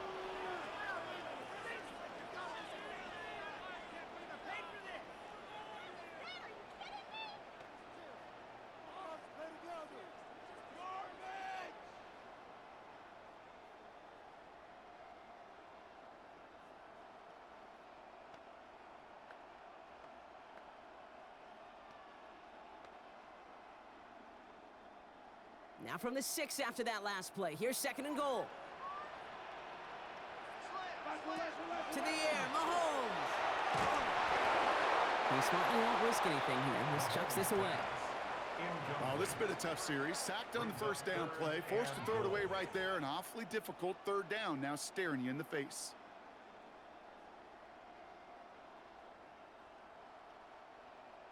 Now from the 6 after that last play. Here's 2nd and goal. To the air, Mahomes. He smartly won't risk anything here. Just chucks this away. Oh, this has been a tough series. Sacked on the first down play. Forced to throw it away right there. An awfully difficult 3rd down now staring you in the face.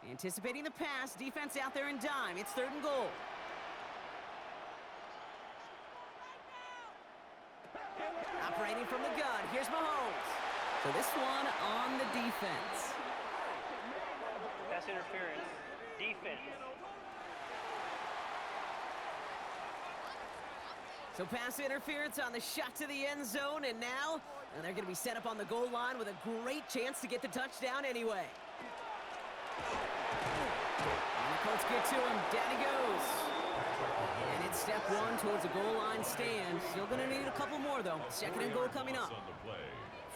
Anticipating the pass. Defense out there in dime. It's 3rd and goal. Operating from the gun. Here's Mahomes. So this one on the defense. Pass interference. Defense. So pass interference on the shot to the end zone, and now they're going to be set up on the goal line with a great chance to get the touchdown anyway. And the Colts get to him. Down he goes. And it's step 1 towards a goal line stand. Still going to need a couple more, though. 2nd and goal coming up.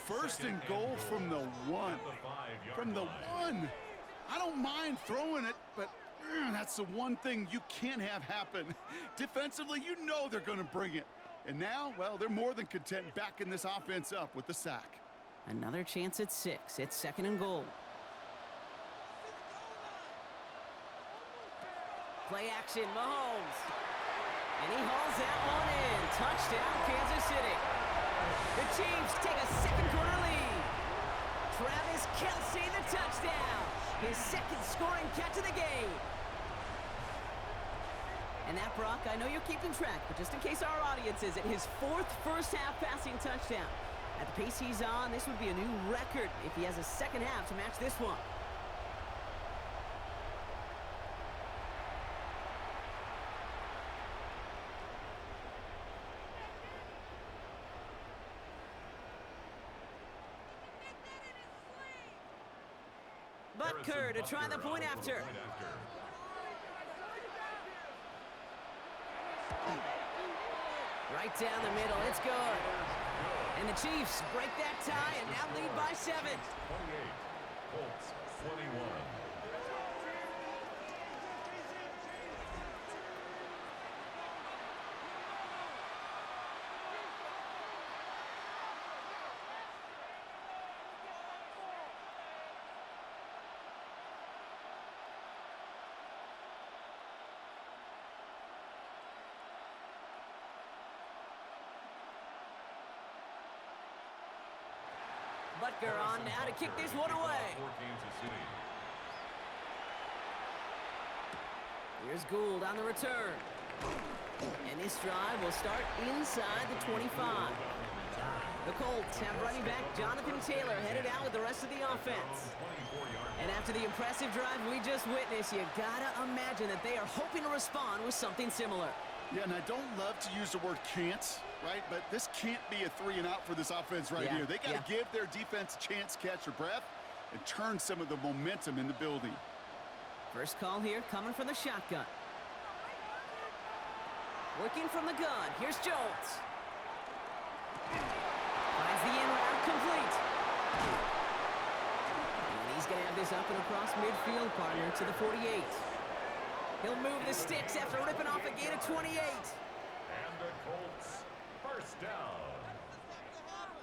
1st and goal from the 1. From the 1. I don't mind throwing it, but that's the one thing you can't have happen. Defensively, you know they're going to bring it. And now, well, they're more than content backing this offense up with the sack. Another chance at 6. It's 2nd and goal. Play action, Mahomes. And he hauls that one in. Touchdown, Kansas City. The Chiefs take a 2nd quarter lead. Travis Kelce, the touchdown. His 2nd scoring catch of the game. And that, Brock, I know you're keeping track, but just in case our audience isn't, his 4th first-half passing touchdown. At the pace he's on, this would be a new record if he has a 2nd half to match this one. Butker to try the point after. Right down the middle, it's good. And the Chiefs break that tie and now lead by 7. 28, Colts 21. Butker on now to kick this one away. Here's Gould on the return. And this drive will start inside the 25. The Colts have running back Jonathan Taylor headed out with the rest of the offense. And after the impressive drive we just witnessed, you gotta imagine that they are hoping to respond with something similar. Yeah, and I don't love to use the word can't, right? But this can't be a 3 and out for this offense right here. They got to give their defense a chance to catch their breath and turn some of the momentum in the building. First call here coming from the shotgun. Working from the gun. Here's Jones. Finds the in route complete. And he's going to have this up and across midfield, partner, to the 48. He'll move the sticks after ripping off a gain of 28. And the Colts, first down.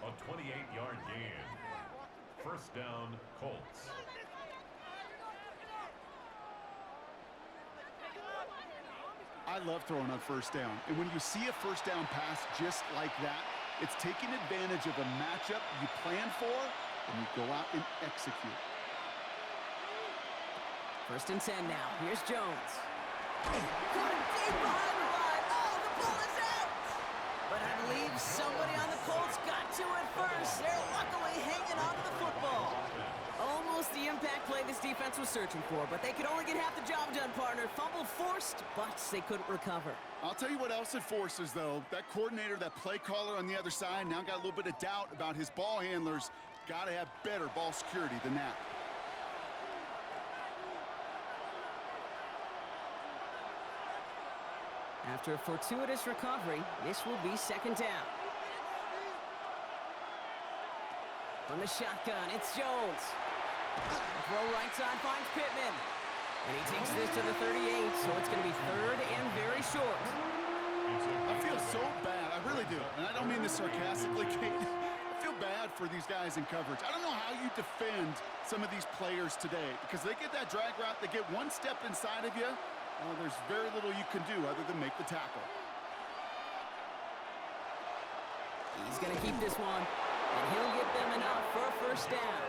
A 28-yard gain. First down, Colts. I love throwing on first down. And when you see a first down pass just like that, it's taking advantage of a matchup you plan for, and you go out and execute. 1st and 10 now. Here's Jones. Caught him deep behind the line. Oh, the ball is out! But I believe somebody on the Colts got to it first. They're luckily hanging on to the football. Almost the impact play this defense was searching for, but they could only get half the job done, partner. Fumble forced, but they couldn't recover. I'll tell you what else it forces, though. That coordinator, that play caller on the other side, now got a little bit of doubt about his ball handlers. Got to have better ball security than that. After a fortuitous recovery, this will be 2nd down. From the shotgun, it's Jones. The throw right side finds Pittman. And he takes this to the 38, so it's going to be 3rd and very short. I feel so bad. I really do. And I don't mean this sarcastically, Kate. I feel bad for these guys in coverage. I don't know how you defend some of these players today because they get that drag route, they get one step inside of you. There's very little you can do other than make the tackle. He's going to keep this one, and he'll get them enough for a first down.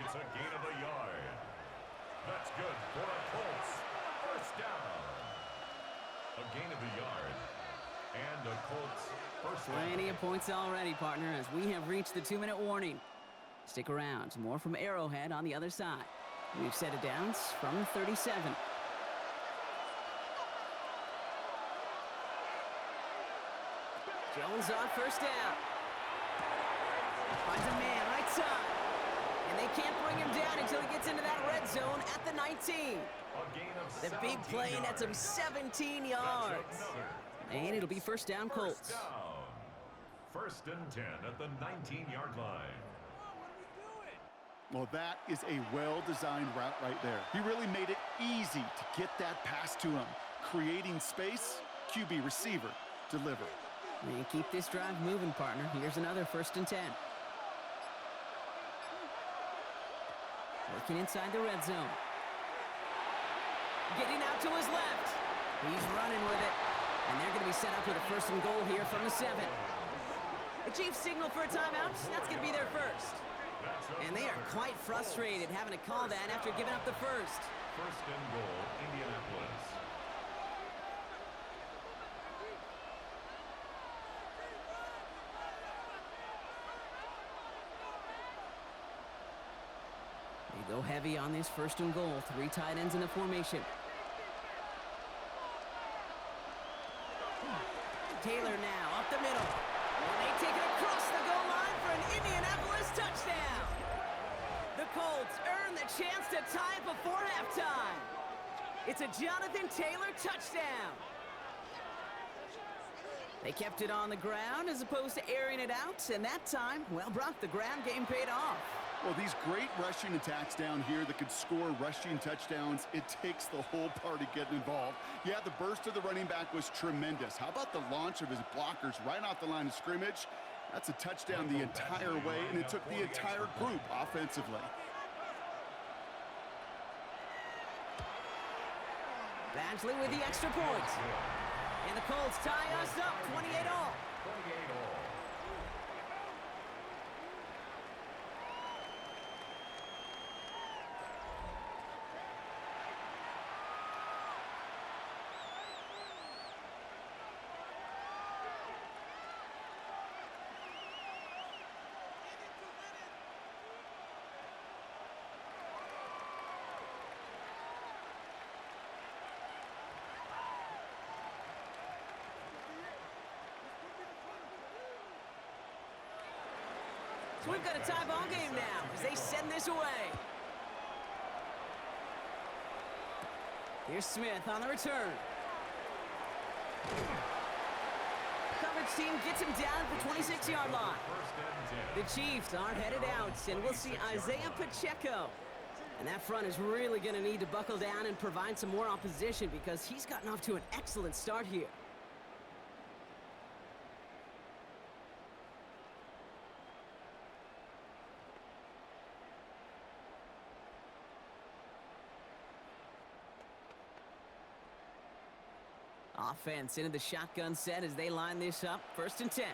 It's a gain of a yard. That's good for a Colts. First down. A gain of a yard. And a Colts first down. Plenty of points already, partner, as we have reached the 2-minute warning. Stick around. More from Arrowhead on the other side. We've set it down from 37. Jones on first down. Finds a man right side. And they can't bring him down until he gets into that red zone at the 19. The big play nets him 17 yards. And it'll be first down, Colts. First and 10 at the 19-yard line. Well, that is a well-designed route right there. He really made it easy to get that pass to him. Creating space, QB receiver, deliver. And keep this drive moving, partner. Here's another first and 10. Working inside the red zone. Getting out to his left. He's running with it. And they're going to be set up with a first and goal here from the 7. The Chiefs signal for a timeout. That's going to be their first. And they are quite frustrated having to call that after giving up the first. First and goal, Indianapolis. They go heavy on this first and goal. 3 tight ends in the formation. Taylor now up the middle. And they take it across the goal line for an Indianapolis touchdown. The Colts earn the chance to tie it before halftime. It's a Jonathan Taylor touchdown. They kept it on the ground as opposed to airing it out, and that time, well, Brock, the ground game paid off. Well, these great rushing attacks down here that could score rushing touchdowns, it takes the whole party getting involved. Yeah, the burst of the running back was tremendous. How about the launch of his blockers right off the line of scrimmage? That's a touchdown the entire way, and it took the entire group offensively. Badgley with the extra point. And the Colts tie us up 28 all. 28 all. So we've got a tie ball game now as they send this away. Here's Smith on the return. Coverage team gets him down at the 26-yard line. The Chiefs are headed out, and we'll see Isaiah Pacheco. And that front is really going to need to buckle down and provide some more opposition because he's gotten off to an excellent start here. Offense into the shotgun set as they line this up. First and 10.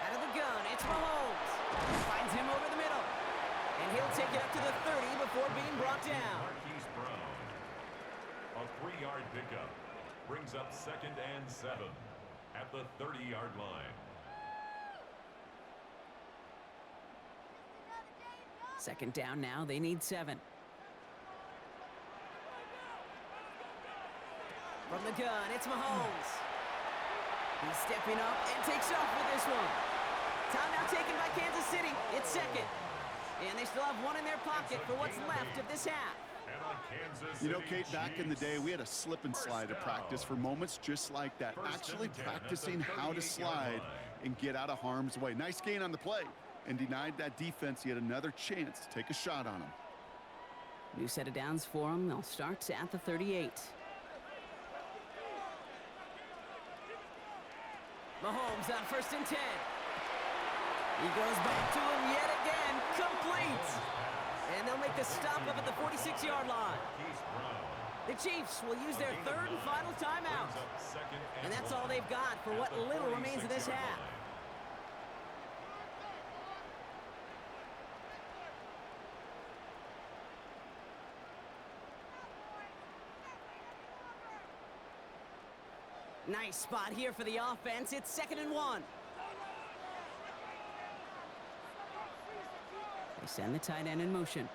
Out of the gun, it's Mahomes. Finds him over the middle. And he'll take it up to the 30 before being brought down. Marquise Brown. A 3-yard pickup. Brings up 2nd and 7 at the 30-yard line. Second down now, they need 7. From the gun, it's Mahomes. He's stepping up and takes off with this one. Timeout taken by Kansas City. It's 2nd. And they still have one in their pocket for what's left of this half. You know, Kate, back in the day, we had a slip and slide at practice for moments just like that. Actually practicing how to slide and get out of harm's way. Nice gain on the play. and denied that defense yet another chance to take a shot on him. New set of downs for him. They'll start at the 38. Mahomes on 1st and 10. He goes back to him yet again. Complete. And they'll make the stop up at the 46-yard line. The Chiefs will use their 3rd and final timeout. And that's all they've got for what little remains of this half. Nice spot here for the offense. It's 2nd and 1. They send the tight end in motion.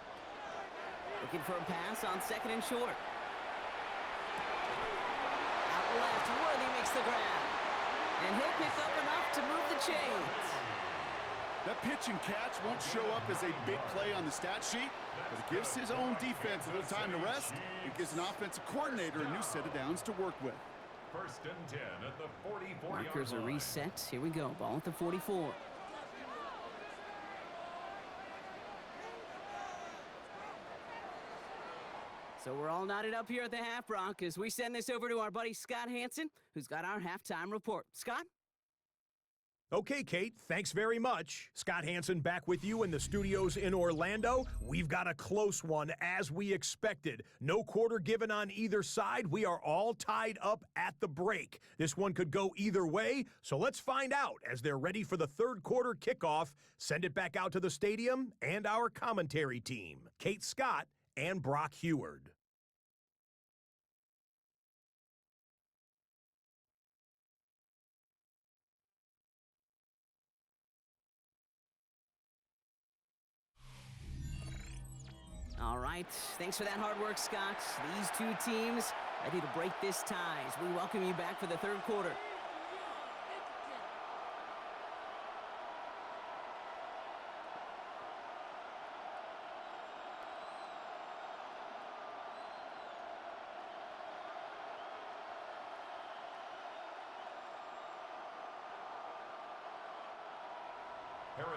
Looking for a pass on 2nd and short. Out left, Worthy makes the grab. And he'll pick up enough to move the chains. That pitch and catch won't show up as a big play on the stat sheet, but it gives his own defense a little time to rest. It gives an offensive coordinator a new set of downs to work with. 1st and 10 at the 44-yard line. Markers are reset. Here we go. Ball at the 44. So we're all knotted up here at the half, Brock, as we send this over to our buddy Scott Hansen, who's got our halftime report. Scott? Okay, Kate, thanks very much. Scott Hansen back with you in the studios in Orlando. We've got a close one, as we expected. No quarter given on either side. We are all tied up at the break. This one could go either way, so let's find out as they're ready for the 3rd quarter kickoff. Send it back out to the stadium and our commentary team, Kate Scott and Brock Heward. All right, thanks for that hard work, Scott. These two teams ready to break this tie as we welcome you back for the 3rd quarter.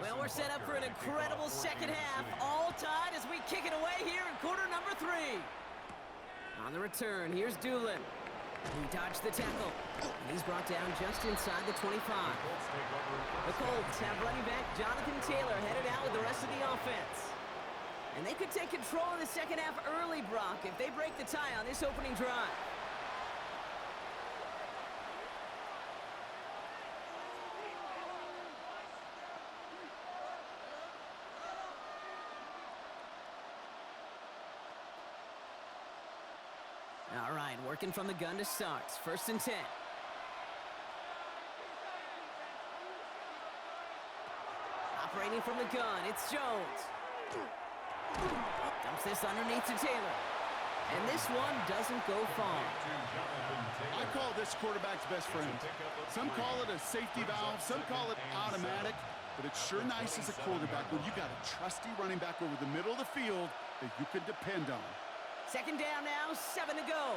Well, we're set up for an incredible 2nd half, all tied as we kick it away here in quarter number 3. On the return, here's Doolin. He dodged the tackle, and he's brought down just inside the 25. The Colts have running back Jonathan Taylor headed out with the rest of the offense. And they could take control of the 2nd half early, Brock, if they break the tie on this opening drive. All right, working from the gun to start. 1st and 10. Operating from the gun, it's Jones. Dumps this underneath to Taylor. And this one doesn't go far. I call this quarterback's best friend. Some call it a safety valve, some call it automatic, but it's sure nice as a quarterback when you got a trusty running back over the middle of the field that you can depend on. 2nd down now, 7 to go.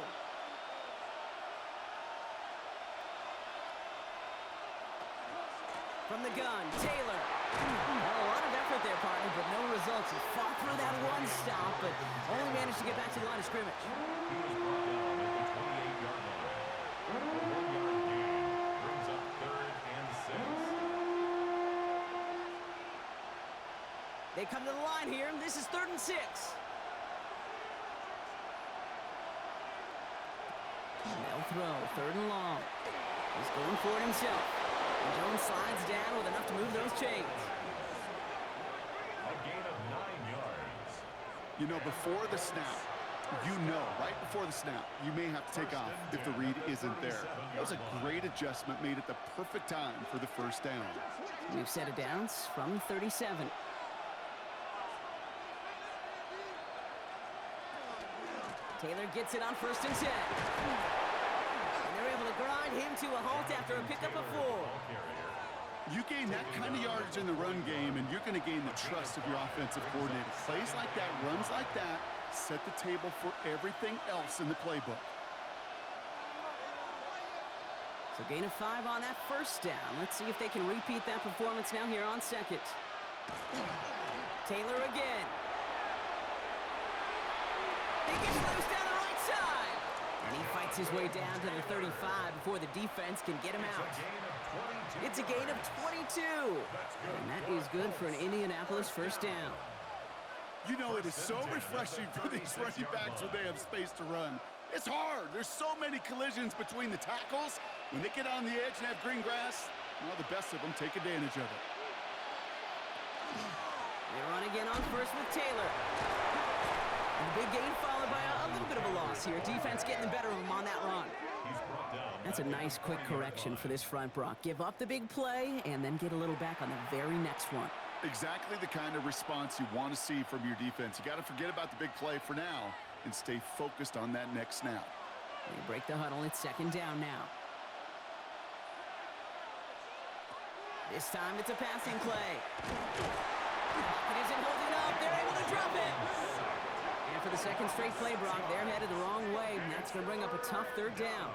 From the gun, Taylor. Well, a lot of effort there, partner, but no results. He fought through that one stop, but only managed to get back to the line of scrimmage. He was brought down at the 28-yard line. A 1-yard gain brings up 3rd and 6. They come to the line here, and this is 3rd and 6. They'll throw, 3rd and long. He's going for it himself. And Jones slides down with enough to move those chains. A gain of 9 yards. You know, before the snap, right before the snap, you may have to take off if the read isn't there. That was a great adjustment made at the perfect time for the 1st down. New set of downs from 37. Taylor gets it on 1st and 10. And they're able to grind him to a halt after a pickup of 4. You gain that kind of yardage in the run game, and you're going to gain the trust of your offensive coordinator. Plays like that, runs like that, set the table for everything else in the playbook. So gain of 5 on that 1st down. Let's see if they can repeat that performance now here on 2nd. Taylor again. He gets loose down the right side. And he fights his way down to the 35 before the defense can get him out. It's a gain of 22. And that is good for an Indianapolis first down. You know, it is so refreshing for these running backs when they have space to run. It's hard. There's so many collisions between the tackles. When they get on the edge and have green grass, well, the best of them take advantage of it. They run again on first with Taylor. And a big gain followed by a little bit of a loss here. Defense getting the better of him on that run. That's a nice quick correction for this front, Brock. Give up the big play and then get a little back on the very next one. Exactly the kind of response you want to see from your defense. You got to forget about the big play for now and stay focused on that next snap. They break the huddle. It's second down now. This time it's a passing play. It isn't holding up. They're able to drop it. And for the second straight play, Brock, they're headed the wrong way, and that's going to bring up a tough third down.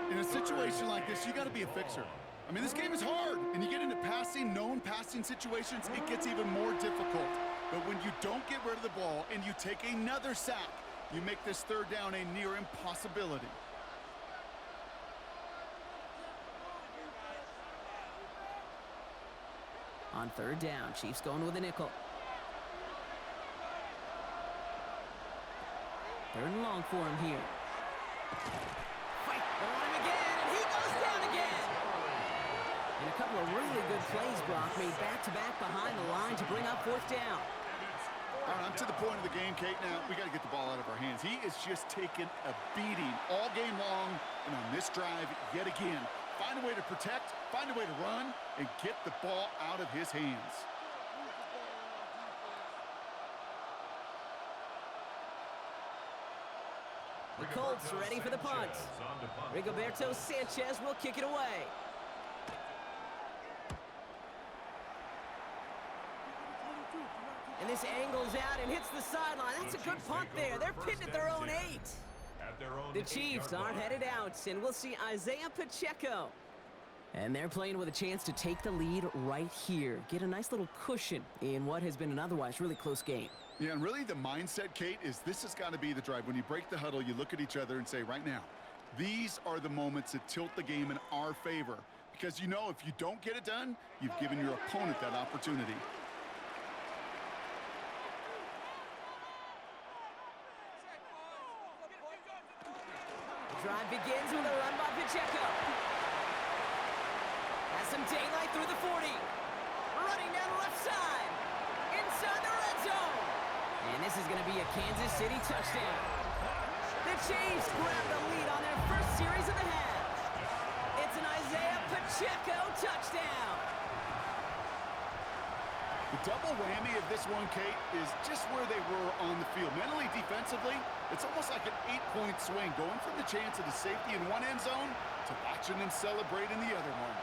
In a situation like this, you got to be a fixer. I mean, this game is hard, and you get into known passing situations, it gets even more difficult. But when you don't get rid of the ball and you take another sack, you make this third down a near impossibility. On third down, Chiefs going with a nickel. Third and long for him here. Fight on him again, and he goes down again. And a couple of really good plays, Brock, made back-to-back behind the line to bring up fourth down. All right, I'm to the point of the game, Kate. Now, we got to get the ball out of our hands. He is just taking a beating all game long, and on this drive, yet again, find a way to protect, find a way to run, and get the ball out of his hands. The Colts ready for the punt. Rigoberto Sanchez will kick it away. And this angles out and hits the sideline. That's a good punt there. They're pitting at their own 8. The Chiefs aren't headed out, and we'll see Isaiah Pacheco. And they're playing with a chance to take the lead right here. Get a nice little cushion in what has been an otherwise really close game. Yeah, and really the mindset, Kate, is this has got to be the drive. When you break the huddle, you look at each other and say, right now, these are the moments that tilt the game in our favor. Because you know if you don't get it done, you've given your opponent that opportunity. The drive begins with a run by Pacheco. Has some daylight through the 40. Running down the left side. Inside the red zone. And this is going to be a Kansas City touchdown. The Chiefs grab the lead on their first series of the half. It's an Isaiah Pacheco touchdown. The double whammy of this one, Kate, is just where they were on the field. Mentally, defensively, it's almost like an 8-point swing, going from the chance of the safety in one end zone to watching them celebrate in the other one.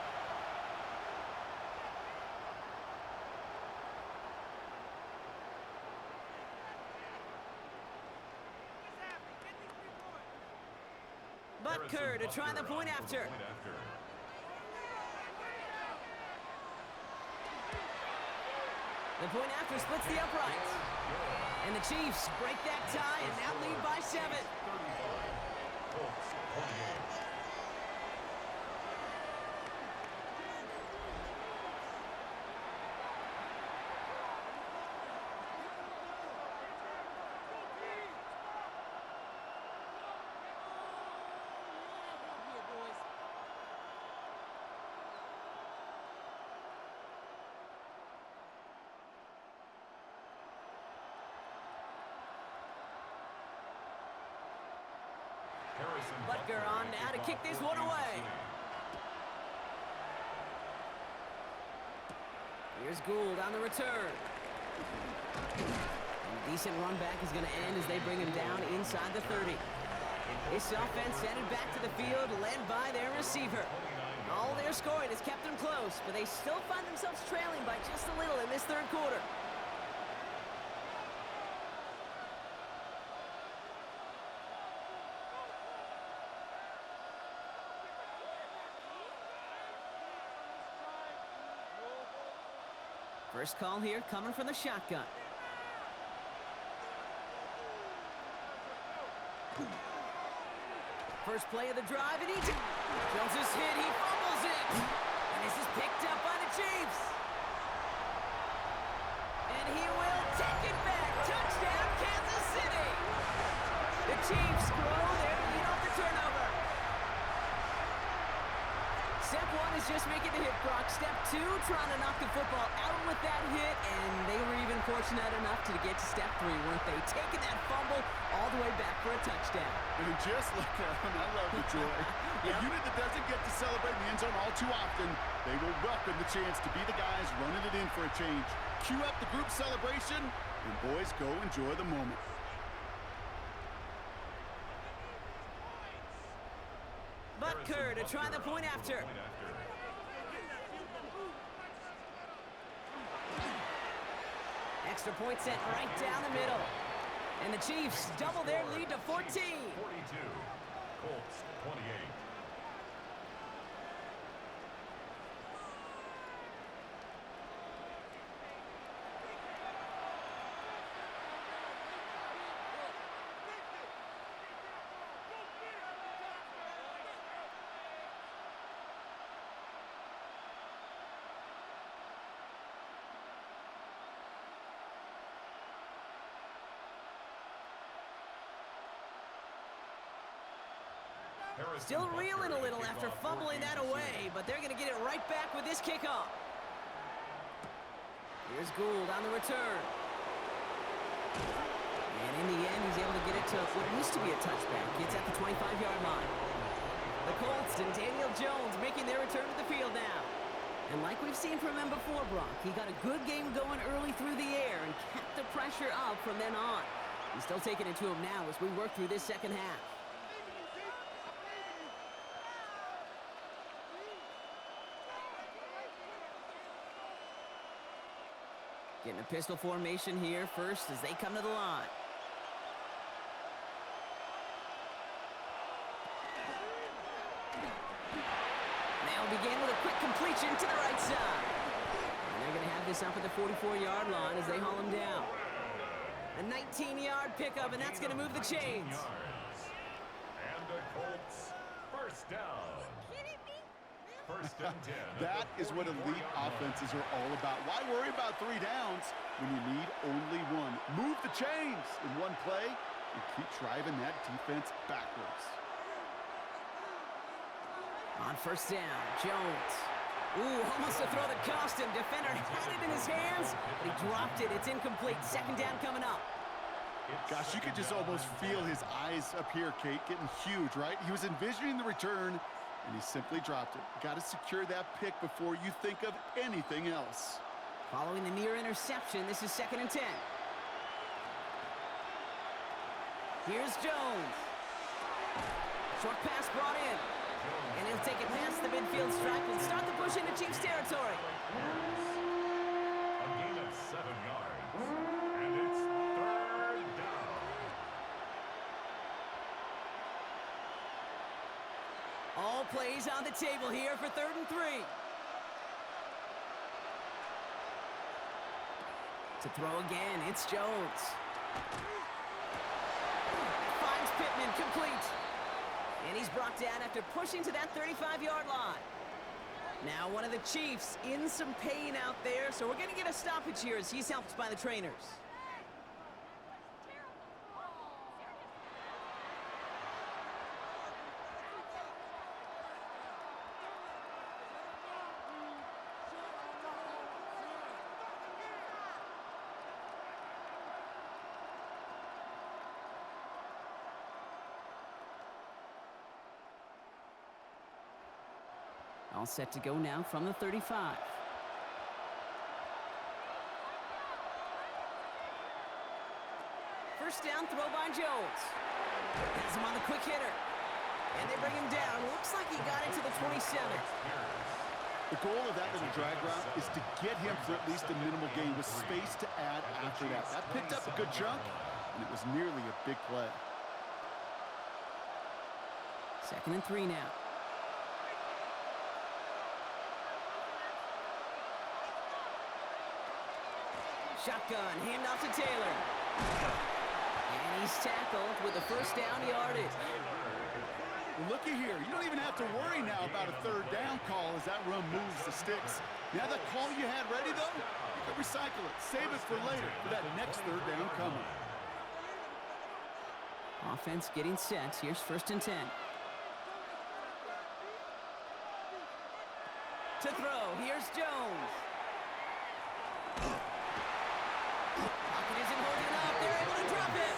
Butker to try the point after. The point after splits the uprights. And the Chiefs break that tie and now lead by 7. Butker on now to kick this one away. Here's Gould on the return. And a decent run back is going to end as they bring him down inside the 30. This offense headed back to the field, led by their receiver. All their scoring has kept them close, but they still find themselves trailing by just a little in this third quarter. First call here coming from the shotgun. First play of the drive, and Jones is hit, he fumbles it. And this is picked up by the Chiefs. And he will take it back. Touchdown, Kansas City. The Chiefs grow their lead off the turnover. Step one is just making the hit, Brock. Step two, trying to knock the football out with that hit, and they were even fortunate enough to get to step three, weren't they? Taking that fumble all the way back for a touchdown. And just like that, I love the joy. A unit that doesn't get to celebrate in the end zone all too often, they will welcome the chance to be the guys running it in for a change. Cue up the group celebration, and boys, go enjoy the moment. Butker to try the point after. Extra point sent right down the middle. And the Chiefs double their lead to 14. 42. Colts 28. Still reeling a little after fumbling that away, but they're going to get it right back with this kickoff. Here's Gould on the return. And in the end, he's able to get it to what used to be a touchback. Gets at the 25-yard line. The Colts and Daniel Jones making their return to the field now. And like we've seen from him before, Brock, he got a good game going early through the air and kept the pressure up from then on. He's still taking it to him now as we work through this second half. Getting a pistol formation here first as they come to the line. They'll begin with a quick completion to the right side. And they're going to have this up at the 44-yard line as they haul him down. A 19-yard pickup, and that's going to move the chains. And the Colts first down. First and 10. That is what elite offenses are all about. Why worry about 3 downs when you need only one? Move the chains in one play and keep driving that defense backwards. On first down, Jones. Ooh, almost to throw the costume. Defender had it in his hands, but he dropped it. It's incomplete. Second down coming up. Gosh, you could just almost feel his eyes up here, Kate, getting huge, right? He was envisioning the return, and he simply dropped it. Got to secure that pick before you think of anything else. Following the near interception, this is second and 10. Here's Jones. Short pass brought in. And he'll take it past the midfield stripe and start the push into Chiefs territory. A gain of 7 yards. And it's third down. All plays on the table here for 3rd and 3. To throw again, it's Jones. Finds Pittman, complete. And he's brought down after pushing to that 35-yard line. Now one of the Chiefs in some pain out there, so we're going to get a stoppage here as he's helped by the trainers. All set to go now from the 35. First down throw by Jones. Has him on the quick hitter. And they bring him down. Looks like he got into the 27. The goal of that little drag route is to get him for at least a minimal gain with space to add after that. That picked up a good chunk, and it was nearly a big play. 2nd and 3 now. Shotgun, handoff to Taylor. And he's tackled with the first down yardage. Looky here. You don't even have to worry now about a third down call as that run moves the sticks. Now that call you had ready, though, you can recycle it. Save it for later for that next third down coming. Offense getting set. Here's 1st and 10. To throw. Here's Jones. Pocket isn't holding up. They're able to drop it.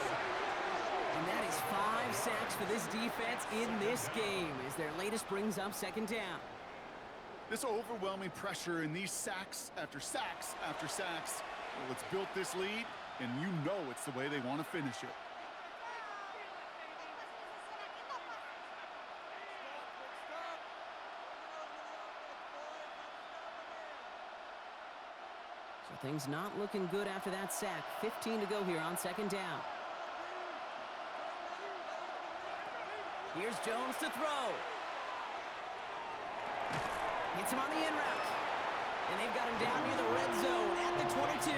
And that is 5 sacks for this defense in this game as their latest brings up 2nd down. This overwhelming pressure and these sacks after sacks after sacks, well, it's built this lead, and you know it's the way they want to finish it. So things not looking good after that sack. 15 to go here on 2nd down. Here's Jones to throw. Hits him on the in route. And they've got him down near the red zone at the 22.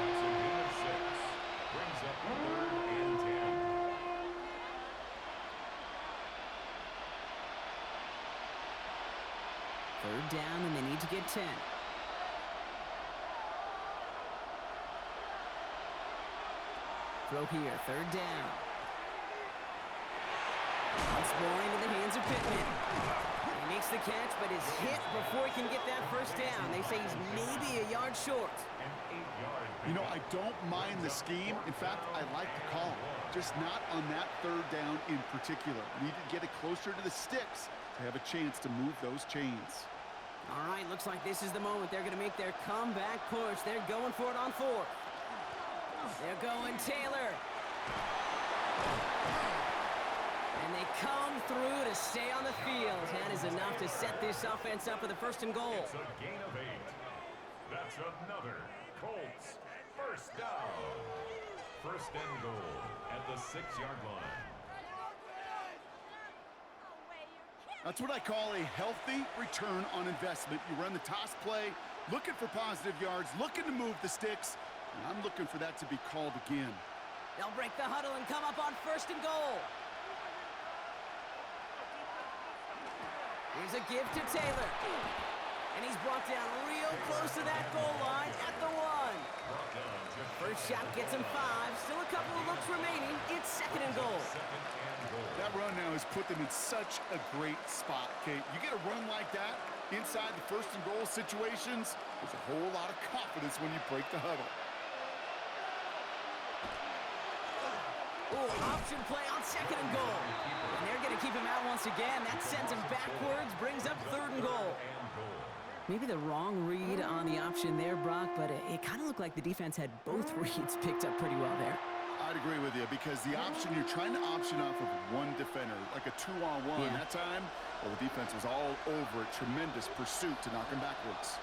That's a gain of 6. Brings up 3rd and 10. Third down, and they need to get 10. Throw here, 3rd down. Once more into the hands of Pittman. He makes the catch, but is hit before he can get that first down. They say he's maybe a yard short. You know, I don't mind the scheme. In fact, I like the call. Just not on that third down in particular. Need to get it closer to the sticks to have a chance to move those chains. All right, looks like this is the moment. They're going to make their comeback push. They're going for it on 4th. They're going Taylor. And they come through to stay on the field. That is enough to set this offense up for the 1st and goal. It's a gain of 8. That's another Colts 1st down. 1st and goal at the 6-yard line. That's what I call a healthy return on investment. You run the toss play, looking for positive yards, looking to move the sticks, and I'm looking for that to be called again. They'll break the huddle and come up on 1st and goal. Here's a give to Taylor. And he's brought down real close to that goal line at the 1. First shot gets him 5. Still a couple of looks remaining. It's 2nd and goal. That run now has put them in such a great spot, Kate. You get a run like that inside the 1st and goal situations, there's a whole lot of confidence when you break the huddle. Ooh, option play on 2nd and goal. And they're going to keep him out once again. That sends him backwards, brings up 3rd and goal. Maybe the wrong read on the option there, Brock, but it kind of looked like the defense had both reads picked up pretty well there. I'd agree with you because the option, you're trying to option off of one defender, like a 2-on-1. Yeah. That time, well, the defense was all over it. Tremendous pursuit to knock him backwards.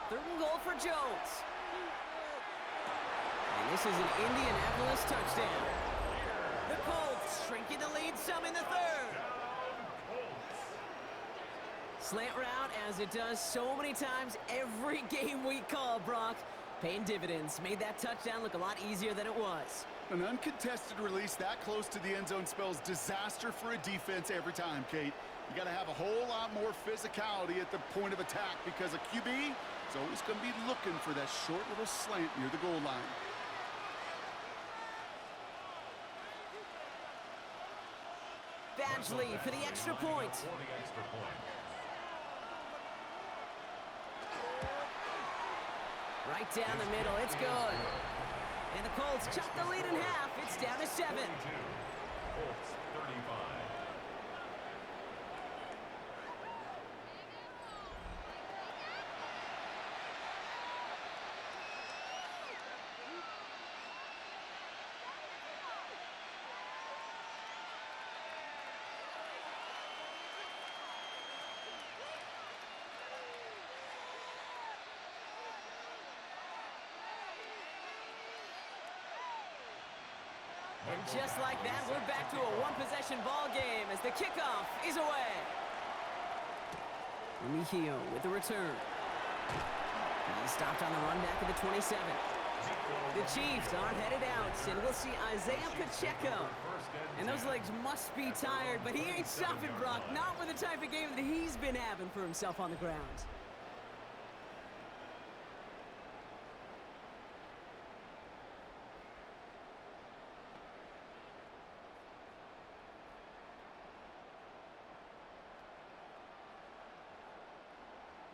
3rd and goal for Jones. And this is an Indianapolis touchdown. The Colts shrinking the lead some in the 3rd. Slant route, as it does so many times every game we call, Brock. Paying dividends. Made that touchdown look a lot easier than it was. An uncontested release that close to the end zone spells disaster for a defense every time, Kate. You got to have a whole lot more physicality at the point of attack because a QB is always going to be looking for that short little slant near the goal line. Badgley for the extra point. Right down the middle, it's good. And the Colts cut the lead in half. It's down to 7. Colts 35. And just like that, we're back to a one-possession ball game as the kickoff is away. Mejio with the return. He's stopped on the run back at the 27. The Chiefs are headed out, and we'll see Isaiah Pacheco. And those legs must be tired, but he ain't stopping, Brock. Not with the type of game that he's been having for himself on the ground.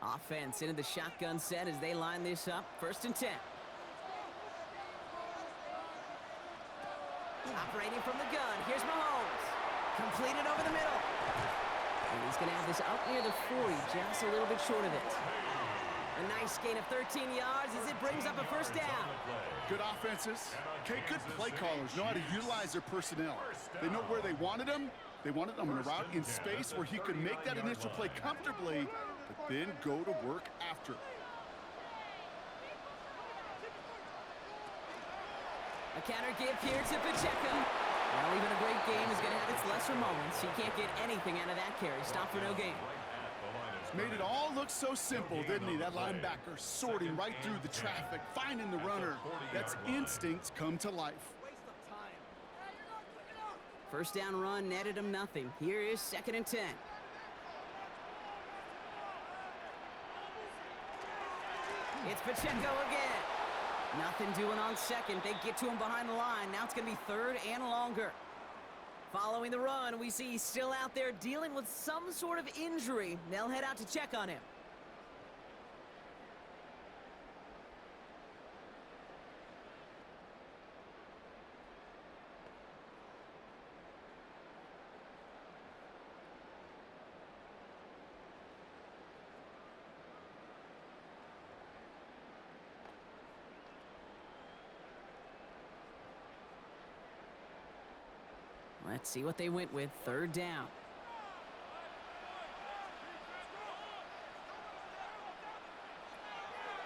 Offense into the shotgun set as they line this up. 1st and 10. Operating from the gun. Here's Mahomes. Completed over the middle. And he's going to have this up near the 40, just a little bit short of it. A nice gain of 13 yards as it brings up a 1st down. Good offenses. Okay, good play callers know how to utilize their personnel. They know where they wanted them. They wanted them in a route in space where he could make that initial play comfortably, but then go to work after. A counter give here to Pacheco. Well, even a great game is going to have its lesser moments. He can't get anything out of that carry. Stop for no gain. Made it all look so simple, didn't he? That linebacker sorting right through the traffic, finding the runner. That's instincts come to life. 1st down run netted him nothing. Here is 2nd and 10. It's Pacheco again. Nothing doing on 2nd. They get to him behind the line. Now it's going to be 3rd and longer. Following the run, we see he's still out there dealing with some sort of injury. They'll head out to check on him. Let's see what they went with. 3rd down.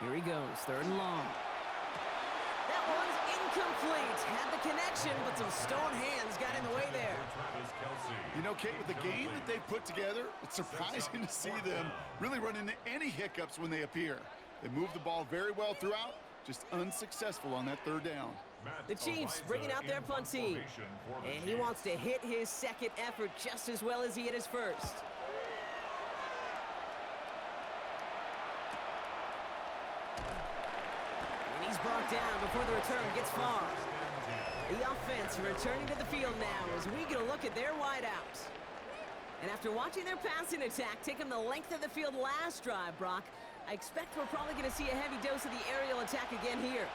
Here he goes. 3rd and long. That one's incomplete. Had the connection, but some stone hands got in the way there. You know, Kate, with the game that they've put together, it's surprising to see them really run into any hiccups when they appear. They move the ball very well throughout, just unsuccessful on that 3rd down. The Chiefs bringing out their punt team. And he wants to hit his 2nd effort just as well as he hit his 1st. And he's brought down before the return gets far. The offense returning to the field now as we get a look at their wideouts. And after watching their passing attack take them the length of the field last drive, Brock, I expect we're probably going to see a heavy dose of the aerial attack again here.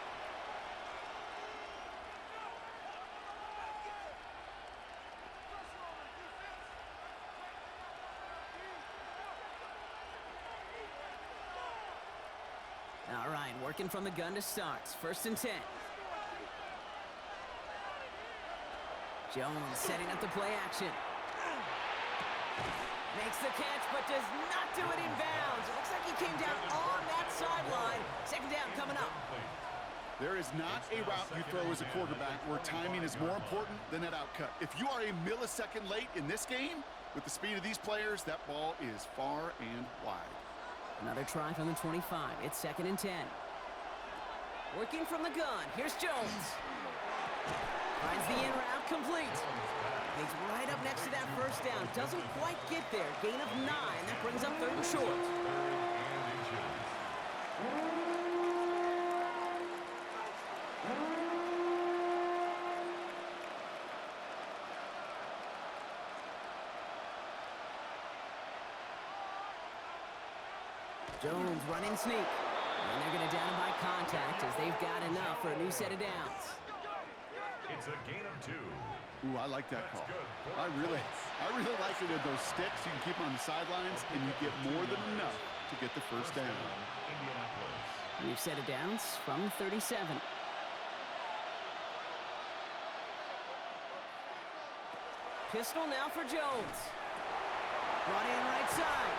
All right, working from the gun to start. 1st and 10. Jones setting up the play action. Makes the catch, but does not do it in bounds. It looks like he came down on that sideline. 2nd down coming up. There is not a route you throw as a quarterback where timing is more important than that outcut. If you are a millisecond late in this game, with the speed of these players, that ball is far and wide. Another try from the 25. It's 2nd and 10. Working from the gun. Here's Jones. Finds the in route complete. He's right up next to that 1st down. Doesn't quite get there. Gain of 9. That brings up 3rd and short. Jones running sneak. And they're going to down him by contact as they've got enough for a new set of downs. It's a gain of 2. Ooh, I like that call. I really like it with those sticks. You can keep them on the sidelines, and you get more than enough to get the 1st down. New set of downs from 37. Pistol now for Jones. Run in right side.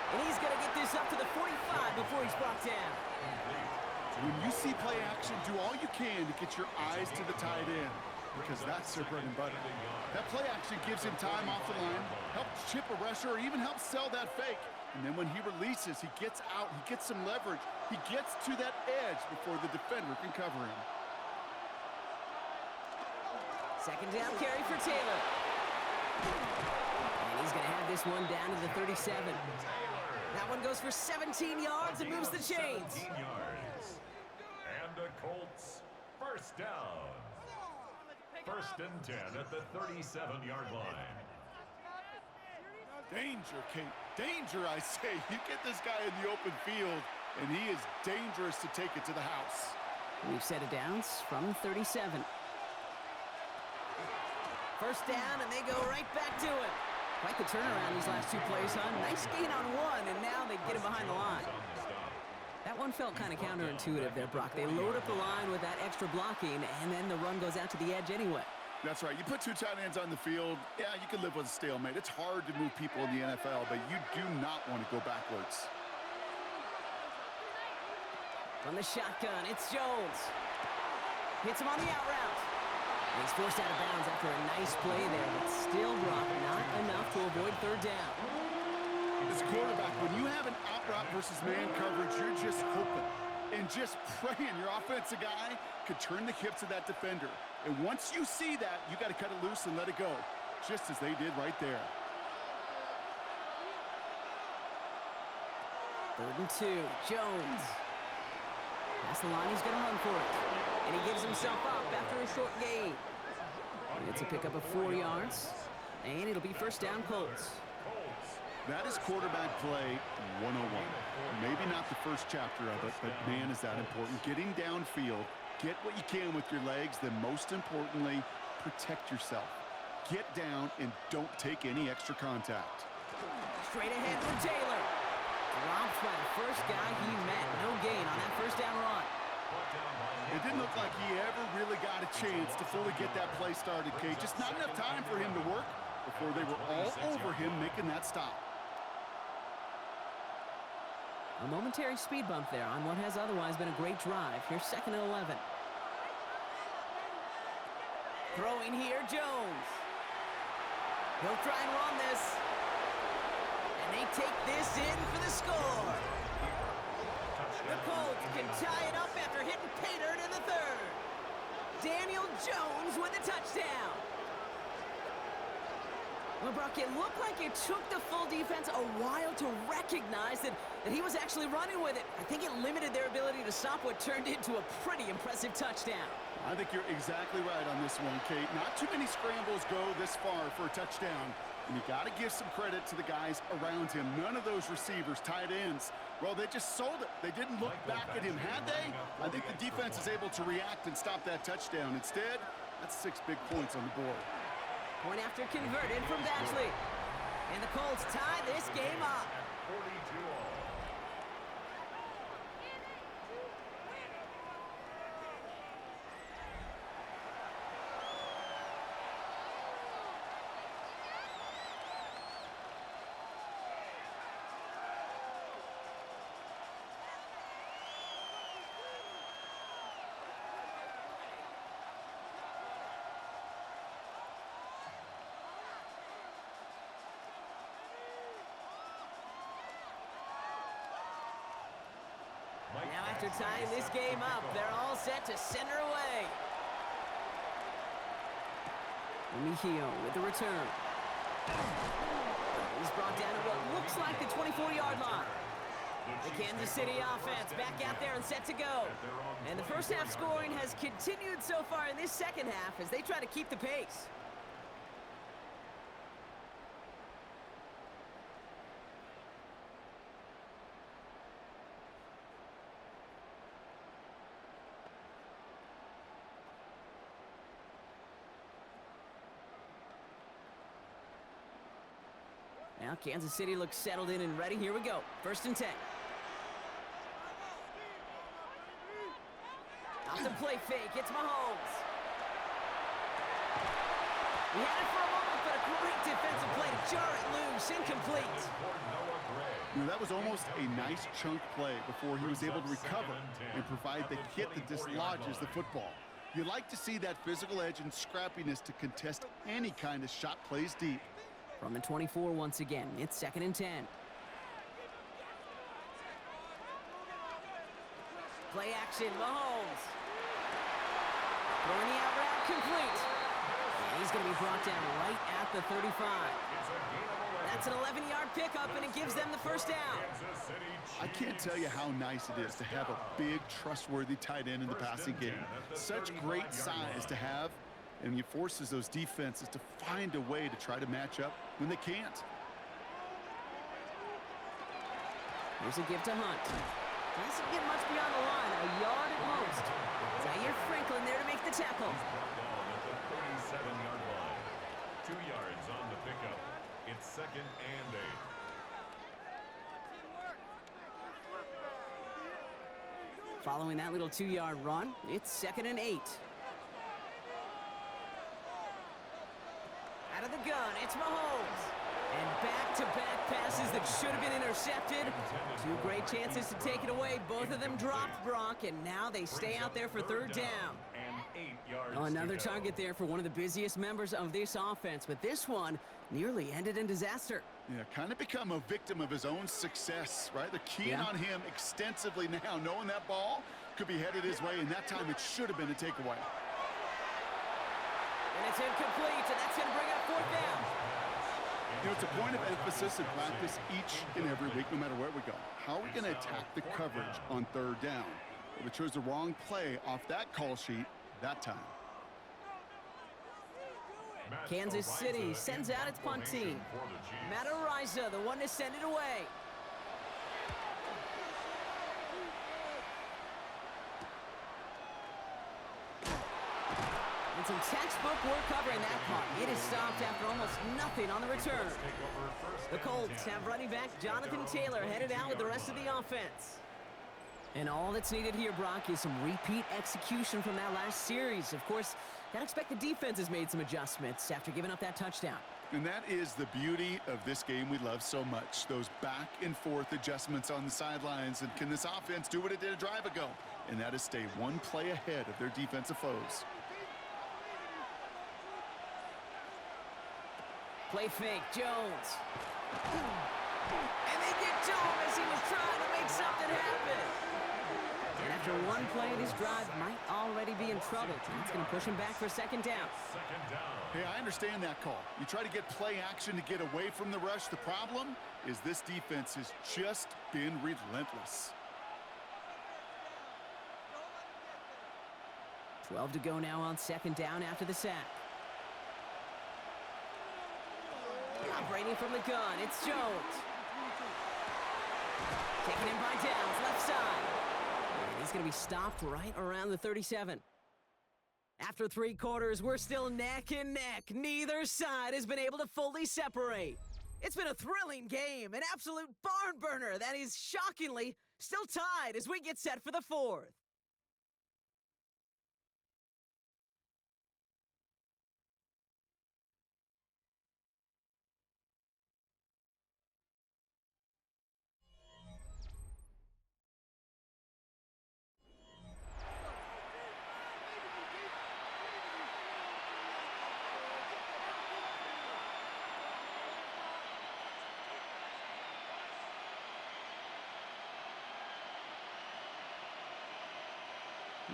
And he's going to get this up to the 45 before he's brought down. When you see play action, do all you can to get your eyes to the tight end. because that's their bread and butter. That play actually gives him time off the line, helps chip a rusher, or even helps sell that fake. And then when he releases, he gets out, he gets some leverage. He gets to that edge before the defender can cover him. Second down carry for Taylor. And he's going to have this one down to the 37. That one goes for 17 yards and moves the chains. 17 yards. And the Colts, first down. First and 10 at the 37-yard line. Danger, Kate. Danger, I say. You get this guy in the open field, and he is dangerous to take it to the house. We've set it down from 37. First down, and they go right back to it. Quite the turnaround these last two plays, huh? Nice gain on one, and now they get him behind the line. That one felt kind of counterintuitive there, Brock. They load up the line with that extra blocking, and then the run goes out to the edge anyway. That's right. You put two tight ends on the field, yeah, you can live with a stalemate. It's hard to move people in the NFL, but you do not want to go backwards. From the shotgun, it's Jones. Hits him on the out route. And he's forced out of bounds after a nice play there, but still, Brock, not enough to avoid third down. As a quarterback, when you have an out route versus man coverage, you're just hoping and just praying your offensive guy could turn the hips of that defender. And once you see that, you got to cut it loose and let it go, just as they did right there. 3rd and 2, Jones. Past the line, he's going to run for it. And he gives himself up after a short gain. It's a pickup of 4 yards, and it'll be first down Colts. That is quarterback play 101. Maybe not the first chapter of it, but man, is that important. Getting downfield, get what you can with your legs, then most importantly, protect yourself. Get down and don't take any extra contact. Straight ahead for Taylor. Dropped by the first guy he met. No gain on that first down run. It didn't look like he ever really got a chance to fully get that play started, Kate. Just not enough time for him to work before they were all over him making that stop. A momentary speed bump there on what has otherwise been a great drive. Here's 2nd and 11. Throwing here, Jones. He'll try and run this. And they take this in for the score. The Colts can tie it up after hitting pay dirt in the 3rd. Daniel Jones with a touchdown. Well, Brock, it looked like it took the full defense a while to recognize that he was actually running with it. I think it limited their ability to stop what turned into a pretty impressive touchdown. I think you're exactly right on this one, Kate. Not too many scrambles go this far for a touchdown. And you got to give some credit to the guys around him. None of those receivers, tight ends, well, they just sold it. They didn't look back at him, had they? I think the defense is able to react and stop that touchdown. Instead, that's 6 big points on the board. Point after converted from Batchley. And the Colts tie this game up. 42-all. Now after tying this game up, they're all set to send her away. Mejio with the return. He's brought down to what looks like the 24-yard line. The Kansas City offense back out there and set to go. And the first half scoring has continued so far in this second half as they try to keep the pace. Now Kansas City looks settled in and ready. Here we go. 1st and 10. Off the play fake. It's Mahomes. He had it for a moment, but a great defensive play to jar it loose. Incomplete. You know, that was almost a nice chunk play before he was able to recover and provide the hit that dislodges the football. You like to see that physical edge and scrappiness to contest any kind of shot plays deep. From the 24 once again, it's 2nd and 10. Play action, Mahomes. Throwing the out route complete. And he's going to be brought down right at the 35. That's an 11-yard pickup, and it gives them the first down. I can't tell you how nice it is to have a big, trustworthy tight end in the passing game. Such great size to have, and he forces those defenses to find a way to try to match up when they can't. Here's a give to Hunt. Doesn't get much beyond the line, a yard at most. Zaire Franklin there to make the tackle. At the 37-yard line. 2 yards on the pickup. It's 2nd and 8. Following that little 2-yard run, it's 2nd and 8. Out of the gun, it's Mahomes. And back-to-back passes that should have been intercepted. 2 great chances to take it away. Both of them dropped, Brock, and now they stay out there for 3rd down. And 8 yards. Oh, another target there for one of the busiest members of this offense, but this one nearly ended in disaster. Yeah, kind of become a victim of his own success, right? They're keying on him extensively now, knowing that ball could be headed his way, and that time it should have been a takeaway. And it's incomplete, and that's going to bring up 4th down. You know, it's a point of emphasis in practice each and every week, no matter where we go. How are we going to attack the coverage on 3rd down? Well, we chose the wrong play off that call sheet that time. Kansas City sends out its punt team. Matt Ariza, the one to send it away. And some textbook work covering that punt. It is stopped after almost nothing on the return. The Colts have running back Jonathan Taylor headed out with the rest of the offense. And all that's needed here, Brock, is some repeat execution from that last series. Of course, gotta expect the defense has made some adjustments after giving up that touchdown. And that is the beauty of this game we love so much. Those back and forth adjustments on the sidelines. And can this offense do what it did a drive ago? And that is stay one play ahead of their defensive foes. Play fake, Jones. And they get to him as he was trying to make something happen. And after one play, this drive might already be in trouble. That's going to push him back for 2nd down. Hey, I understand that call. You try to get play action to get away from the rush. The problem is this defense has just been relentless. 12 to go now on 2nd down after the sack. Operating from the gun, it's Jones. Taken in by Downs, left side. And he's going to be stopped right around the 37. After 3 quarters, we're still neck and neck. Neither side has been able to fully separate. It's been a thrilling game, an absolute barn burner that is shockingly still tied as we get set for the 4th.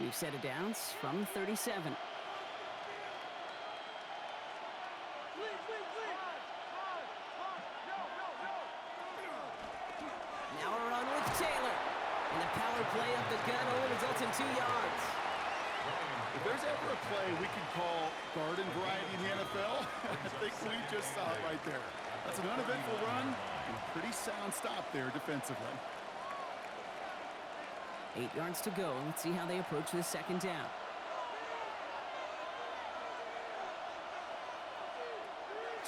We've set it down from 37. Now a run with Taylor. And the power play up the gun only results in 2 yards. If there's ever a play we can call garden variety in the NFL, I think we just saw it right there. That's an uneventful run and a pretty sound stop there defensively. 8 yards to go. Let's see how they approach this 2nd down.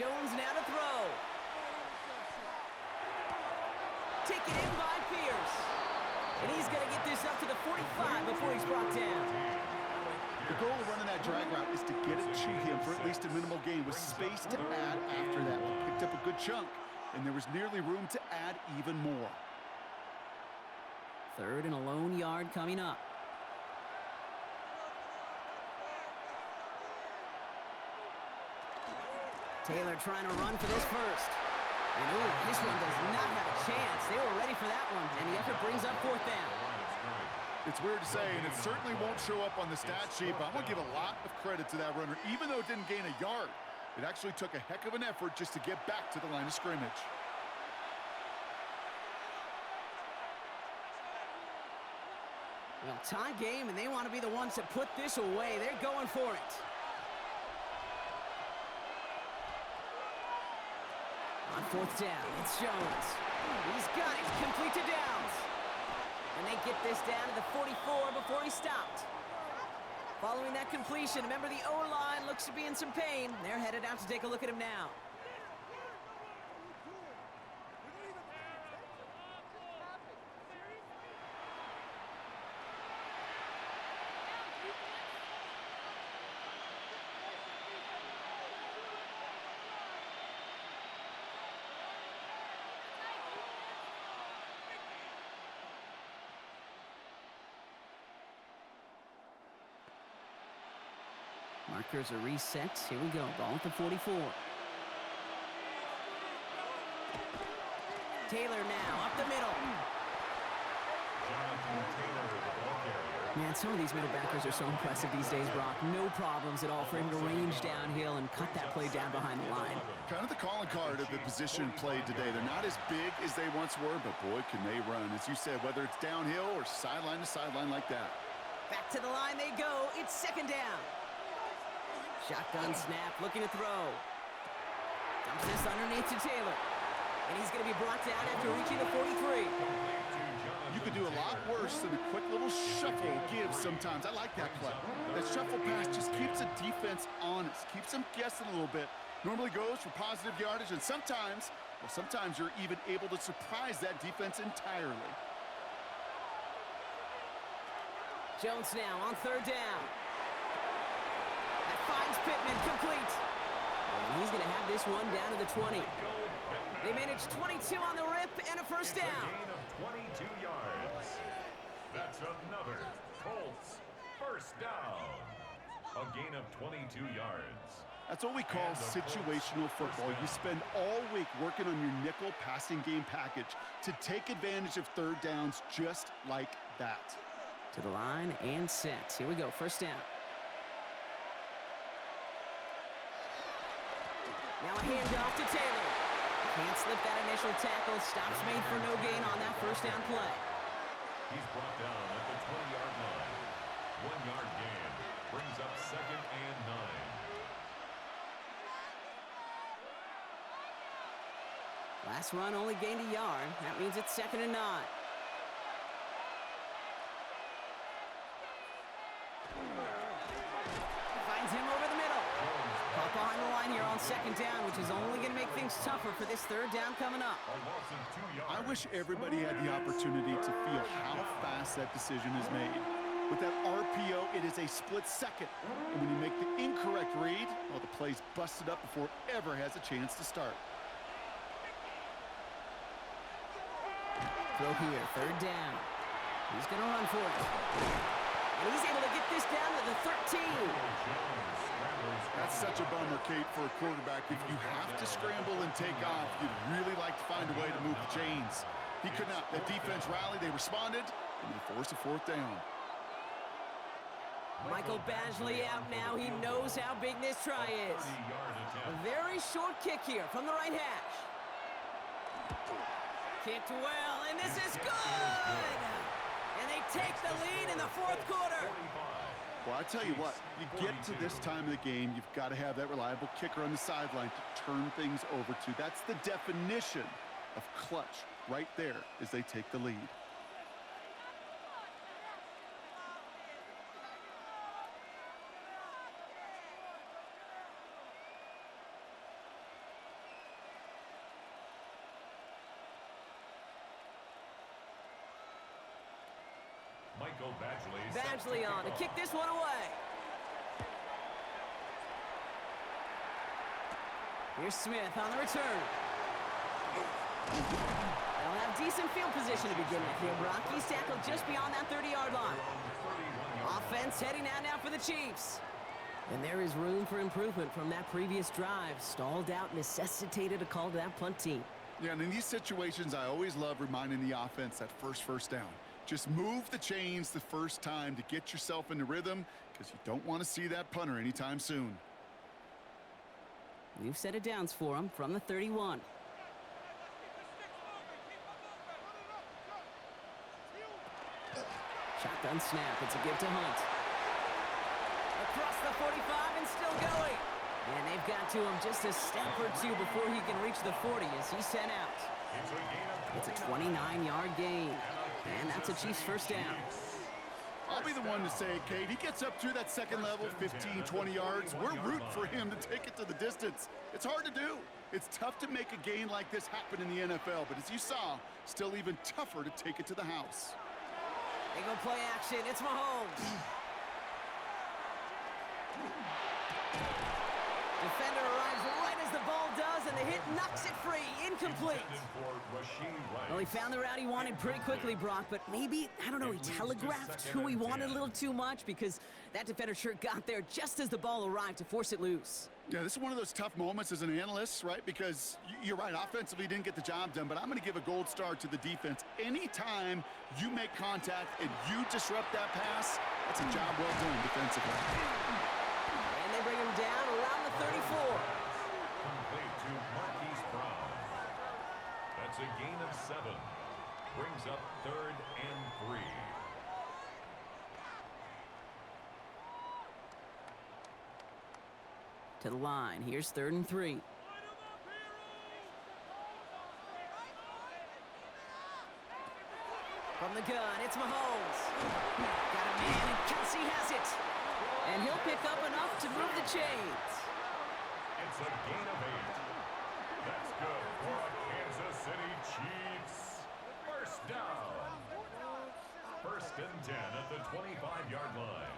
Jones now to throw. Taken in by Pierce. And he's going to get this up to the 45 before he's brought down. The goal of running that drag route is to get it to him for at least a minimal gain with space to add after that. He picked up a good chunk, and there was nearly room to add even more. 3rd and a lone yard coming up. Taylor trying to run for this first. And ooh, this one does not have a chance. They were ready for that one, and the effort brings up fourth down. It's weird to say, and it certainly won't show up on the stat sheet, but I'm going to give a lot of credit to that runner. Even though it didn't gain a yard, it actually took a heck of an effort just to get back to the line of scrimmage. Well, tie game, and they want to be the ones to put this away. They're going for it. On fourth down, it's Jones. He's got it, complete to Downs. And they get this down to the 44 before he stopped. Following that completion, remember the O-line looks to be in some pain. They're headed out to take a look at him now. Markers are reset. Here we go. Ball at the 44. Taylor now up the middle. Man, some of these middle backers are so impressive these days, Brock. No problems at all for him to range downhill and cut that play down behind the line. Kind of the calling card of the position played today. They're not as big as they once were, but boy, can they run. As you said, whether it's downhill or sideline to sideline like that. Back to the line they go. It's second down. Shotgun snap, looking to throw. Dumps this underneath to Taylor. And he's going to be brought down after reaching the 43. You could do a lot worse than a quick little shuffle give sometimes. I like that play. That shuffle pass just keeps the defense honest, keeps them guessing a little bit. Normally goes for positive yardage, and sometimes you're even able to surprise that defense entirely. Jones now on third down. Finds Pittman, complete. And he's going to have this one down to the 20. They managed 22 on the rip and a first down. A gain of 22 yards. That's another Colts first down. A gain of 22 yards. That's what we call situational football. You spend all week working on your nickel passing game package to take advantage of third downs just like that. To the line and set. Here we go, first down. Now a handoff to Taylor. Can't slip that initial tackle. Stops made for no gain on that first down play. He's brought down at the 20-yard line. 1 yard gain brings up second and 9. Last run only gained a yard. That means it's second and 9. Finds him over the middle. Caught behind the line here on second down, which is only going to make things tougher for this third down coming up. I wish everybody had the opportunity to feel how fast that decision is made. With that RPO, it is a split second. And when you make the incorrect read, well, the play's busted up before it ever has a chance to start. Throw here, third down. He's going to run for it. And he's able to get this down to the 13. That's such a bummer, Kate, for a quarterback. If you have to scramble and take off, you'd really like to find a way to move the chains. He could not. The defense rallied, they responded, and they forced a fourth down. Michael Badgley out now. He knows how big this try is. A very short kick here from the right hash. Kicked well, and this is good! And they take the lead in the fourth quarter. Well, I tell you what, you get to this time of the game, you've got to have that reliable kicker on the sideline to turn things over to. That's the definition of clutch right there as they take the lead. Badgley on to kick this one away. Here's Smith on the return. They'll have decent field position to begin with here, Brock. He's tackled just beyond that 30-yard line. Offense heading out now for the Chiefs. And there is room for improvement from that previous drive. Stalled out, necessitated a call to that punt team. Yeah, and in these situations, I always love reminding the offense that first down. Just move the chains the first time to get yourself into rhythm, because you don't want to see that punter anytime soon. We've set it downs for him from the 31. Shotgun snap. It's a give to Hunt. Across the 45 and still going. And they've got to him just a step or two before he can reach the 40 as he's sent out. It's a 29-yard gain. And that's a Chiefs first down. I'll be the one to say, Kate, he gets up through that second level, 15, 20 yards. We're rooting for him to take it to the distance. It's hard to do. It's tough to make a gain like this happen in the NFL, but as you saw, still even tougher to take it to the house. They go play action. It's Mahomes. Defender arrives right as the ball does, and the hit knocks it free. Incomplete. Well, he found the route he wanted pretty quickly, Brock, but maybe, I don't know, he telegraphed who he wanted a little too much because that defender sure got there just as the ball arrived to force it loose. Yeah, this is one of those tough moments as an analyst, right? Because you're right, offensively didn't get the job done, but I'm going to give a gold star to the defense. Anytime you make contact and you disrupt that pass, that's a job well done defensively. And they bring him down around the 34. Complete to Marquise Brown. That's a gain of 7. Brings up 3rd and 3. To the line. Here's 3rd and 3. From the gun, it's Mahomes. Got a man, and Kelsey has it. And he'll pick up enough to move the chains. It's a gain of 8. That's good for a Kansas City Chiefs. First down. 1st and 10 at the 25-yard line.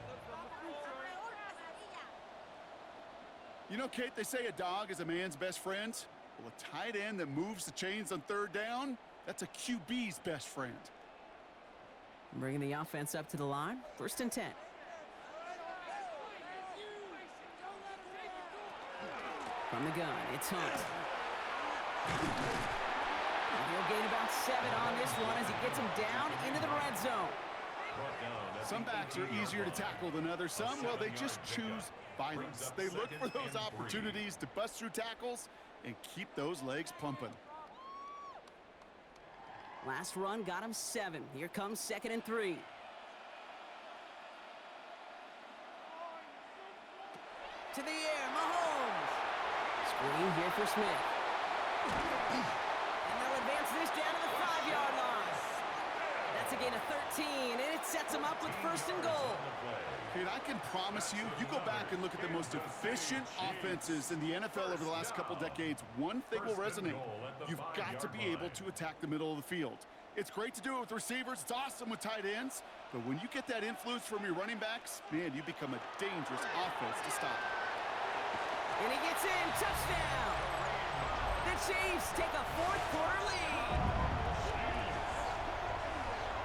You know, Kate, they say a dog is a man's best friend. Well, a tight end that moves the chains on 3rd down, that's a QB's best friend. Bringing the offense up to the line. 1st and 10. From the gun, it's Hunt. And he'll gain about 7 on this one as he gets him down into the red zone. Some backs are easier to tackle than others. Some, well, they just choose violence. They look for those opportunities to bust through tackles and keep those legs pumping. Last run got him 7. Here comes 2nd and 3. To the air, Mahomes. Screen here for Smith. And they'll advance this down to the 5-yard line. That's a gain of 13, and it sets them up with 1st and goal. Kate, I can promise you, you go back and look at the most efficient offenses in the NFL over the last couple decades, one thing will resonate. You've got to be able to attack the middle of the field. It's great to do it with receivers. It's awesome with tight ends. But when you get that influence from your running backs, man, you become a dangerous offense to stop. And he gets in. Touchdown. The Chiefs take a 4th quarter lead.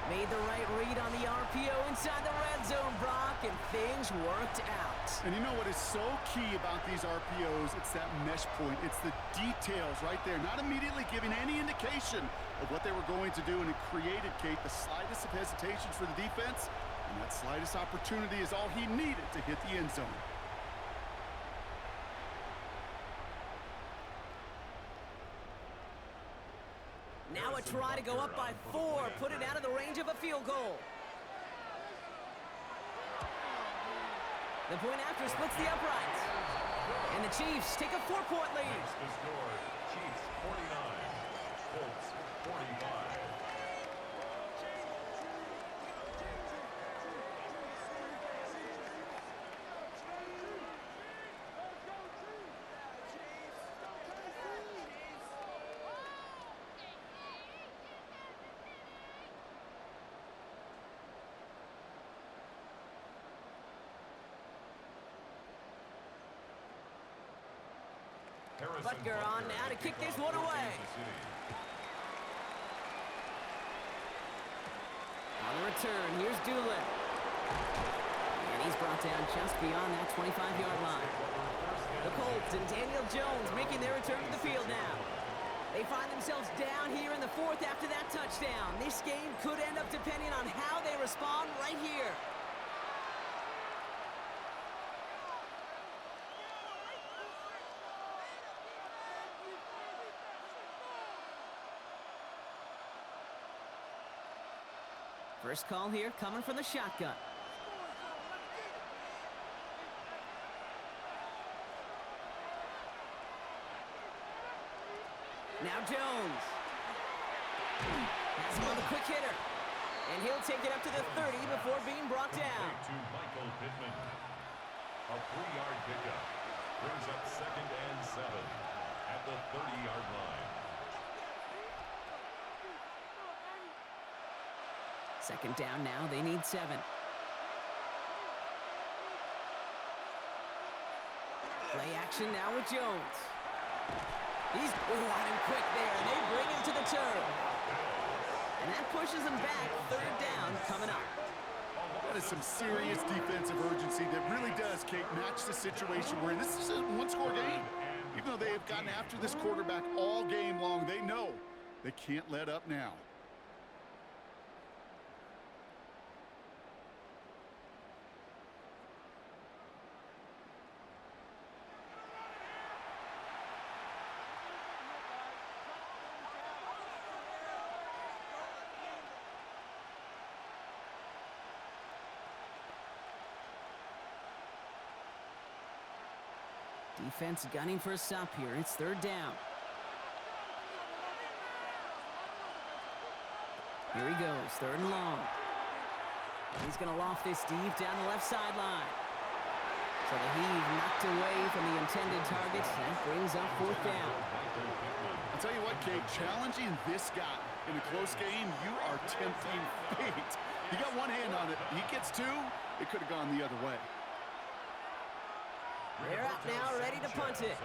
Made the right read on the RPO inside the red zone, Brock, and things worked out. And you know what is so key about these RPOs? It's that mesh point. It's the details right there, not immediately giving any indication of what they were going to do, and it created, Kate, the slightest of hesitations for the defense, and that slightest opportunity is all he needed to hit the end zone. Now a try to go up by 4, put it out of the range of a field goal. The point after splits the uprights. And the Chiefs take a 4-point lead. The score, Chiefs 49, Colts 45. Butker on now to kick this one away. On the return, here's Doolin. And he's brought brought down just beyond that 25-yard line. The Colts and Daniel Jones making their return to the field now. They find themselves down here in the fourth after that touchdown. This game could end up depending on how they respond right here. First call here coming from the shotgun. Now Jones. Has him on the quick hitter. And he'll take it up to the 30 before being brought down. To Michael Pittman. A 3-yard pickup. Brings up 2nd and 7 at the 30-yard line. Second down now. They need 7. Play action now with Jones. He's wide and quick there, and they bring him to the turf. And that pushes him back. Third down coming up. That is some serious defensive urgency that really does, Kate, match the situation we're in. This is a one-score game. Even though they have gotten after this quarterback all game long, they know they can't let up now. Defense gunning for a stop here. It's third down. Here he goes, third and long. He's going to loft this deep down the left sideline. So the heave knocked away from the intended target. That brings up fourth down. I'll tell you what, Kate, challenging this guy in a close game, you are tempting fate. He got one hand on it. He gets 2. It could have gone the other way. They're out now, ready to punt it.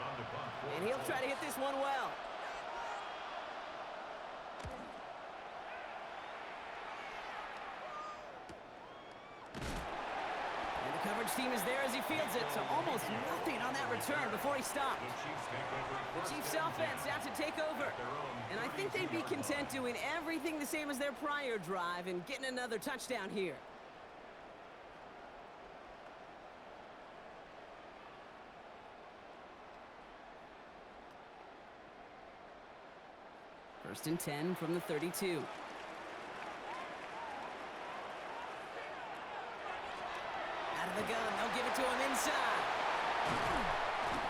And he'll try to hit this one well. And the coverage team is there as he fields it, so almost nothing on that return before he stopped. The Chiefs offense out to take over. And I think they'd be content doing everything the same as their prior drive and getting another touchdown here. First and 10 from the 32. Out of the gun, they'll give it to him inside.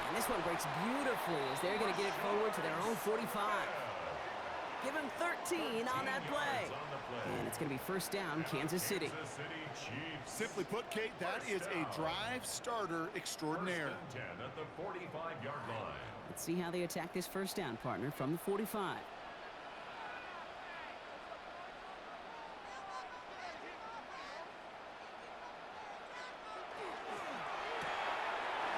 And this one breaks beautifully as they're going to get it forward to their own 45. Give him 13 on that play. And it's going to be first down, Kansas City. Simply put, Kate, that is a drive starter extraordinaire. First and 10 at the 45-yard line. Let's see how they attack this first down, partner, from the 45.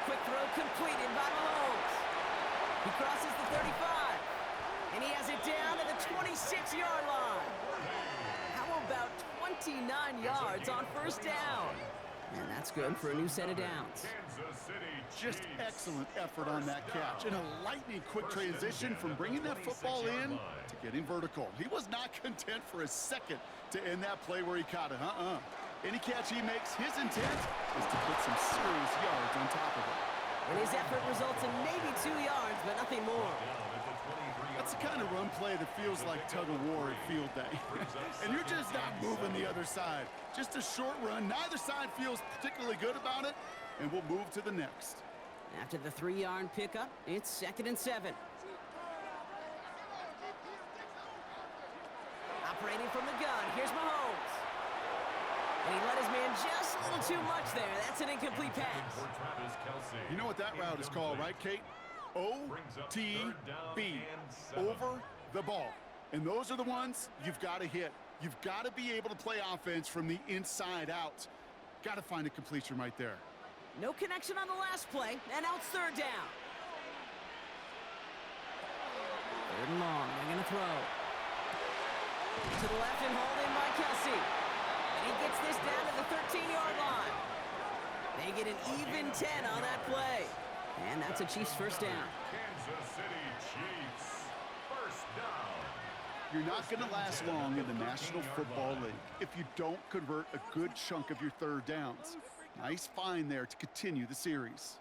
Quick throw completed by Mahomes. He crosses the 35. And he has it down to the 26-yard line. How about 29 yards on first down? And that's good for a new set of downs. Just excellent effort on that catch. And a lightning quick transition from bringing that football in to getting vertical. He was not content for a second to end that play where he caught it. Any catch he makes, his intent is to put some serious yards on top of it. And his effort results in maybe 2 yards, but nothing more. That's the kind of run play that feels like tug-of-war at field day. And you're just not moving the other side. Just a short run. Neither side feels particularly good about it, and we'll move to the next. After the 3-yard pickup, it's second and 7. Operating from the gun, here's Mahomes. And he let his man just a little too much there. That's an incomplete pass. You know what that route is called, right, Kate? OTB, over the ball. And those are the ones you've got to hit. You've got to be able to play offense from the inside out. Got to find a completion right there. No connection on the last play, and now it's third down. Third and long, they're going to throw. To the left and hauled in by Kelsey. And he gets this down to the 13-yard line. They Make it an even 10 on that play. And that's a Chiefs first down. Kansas City Chiefs. First down. You're not going to last long in the National Football League if you don't convert a good chunk of your third downs. Nice find there to continue the series.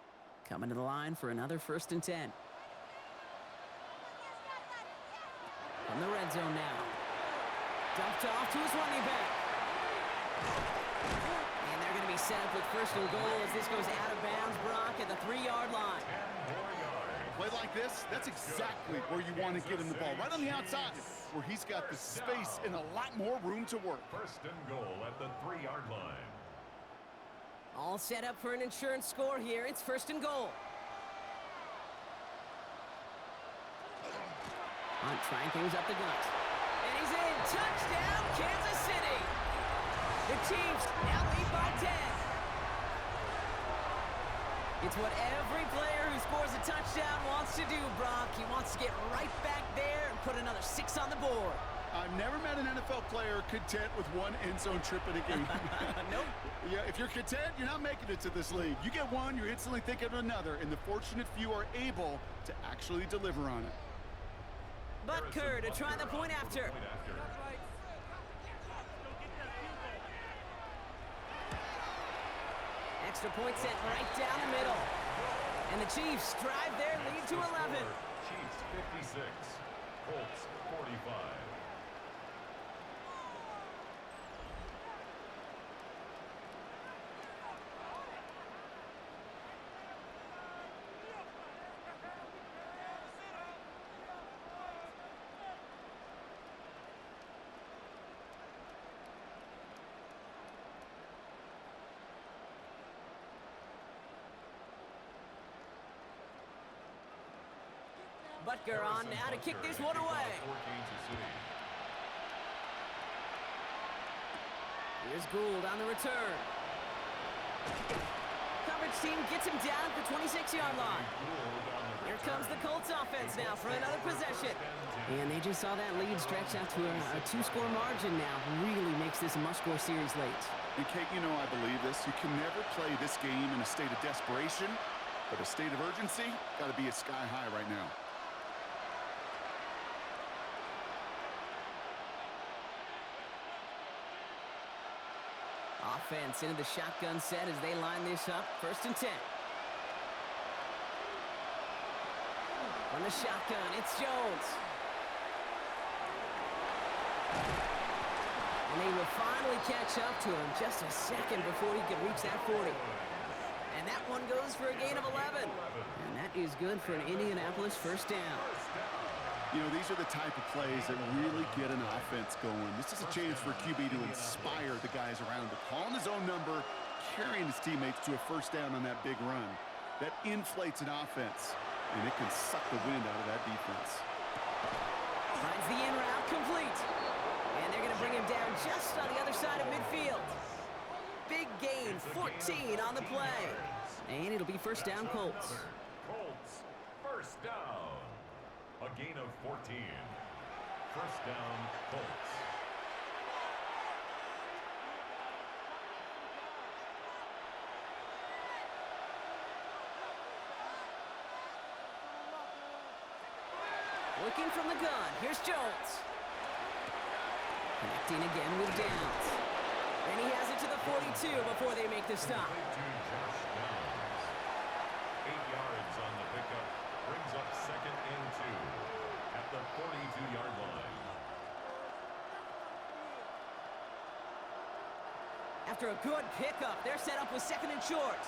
Coming to the line for another first and 10. From the red zone now. Dumped off to his running back. And they're going to be set up with first and goal as this goes out of bounds, Brock, at the 3-yard line. A play like this, that's exactly where you want to get him the ball. Right on the outside, where he's got the space and a lot more room to work. First and goal at the 3-yard line. All set up for an insurance score here. It's first and goal. Hunt trying things up the gut. And he's in. Touchdown, Kansas City. The Chiefs now lead by 10. It's what every player who scores a touchdown wants to do, Brock. He wants to get right back there and put another 6 on the board. I've never met an NFL player content with one end zone trip in a game. Nope. Yeah, if you're content, you're not making it to this league. You get one, you're instantly thinking of another, and the fortunate few are able to actually deliver on it. Butker to try the point after. Extra point sent right down the middle. And the Chiefs drive their lead to 11. Chiefs 56, Colts 45. Butker on now to kick this one away. Here's Gould on the return. Coverage team gets him down at the 26-yard line. Here comes the Colts offense now for another possession. And they just saw that lead stretch out to a 2-score margin now. Really makes this a must-score series late. And Kate, you know I believe this. You can never play this game in a state of desperation, but a state of urgency got to be at sky high right now. Offense into the shotgun set as they line this up. First and 10. On the shotgun, it's Jones. And they will finally catch up to him just a second before he could reach that 40. And that one goes for a gain of 11. And that is good for an Indianapolis first down. You know, these are the type of plays that really get an offense going. This is a chance for QB to inspire the guys around him, calling his own number, carrying his teammates to a first down on that big run. That inflates an offense, and it can suck the wind out of that defense. Finds the in route complete. And they're going to bring him down just on the other side of midfield. Big gain, 14 on the play. And it'll be first down Colts. Colts, first down. A gain of 14. First down, Colts. Looking from the gun, here's Jones. Connecting again with Downs. And he has it to the 42 before they make the stop. 8 yards on the pickup. Brings up second and 2 at the 42-yard line. After a good pickup, they're set up with second and short.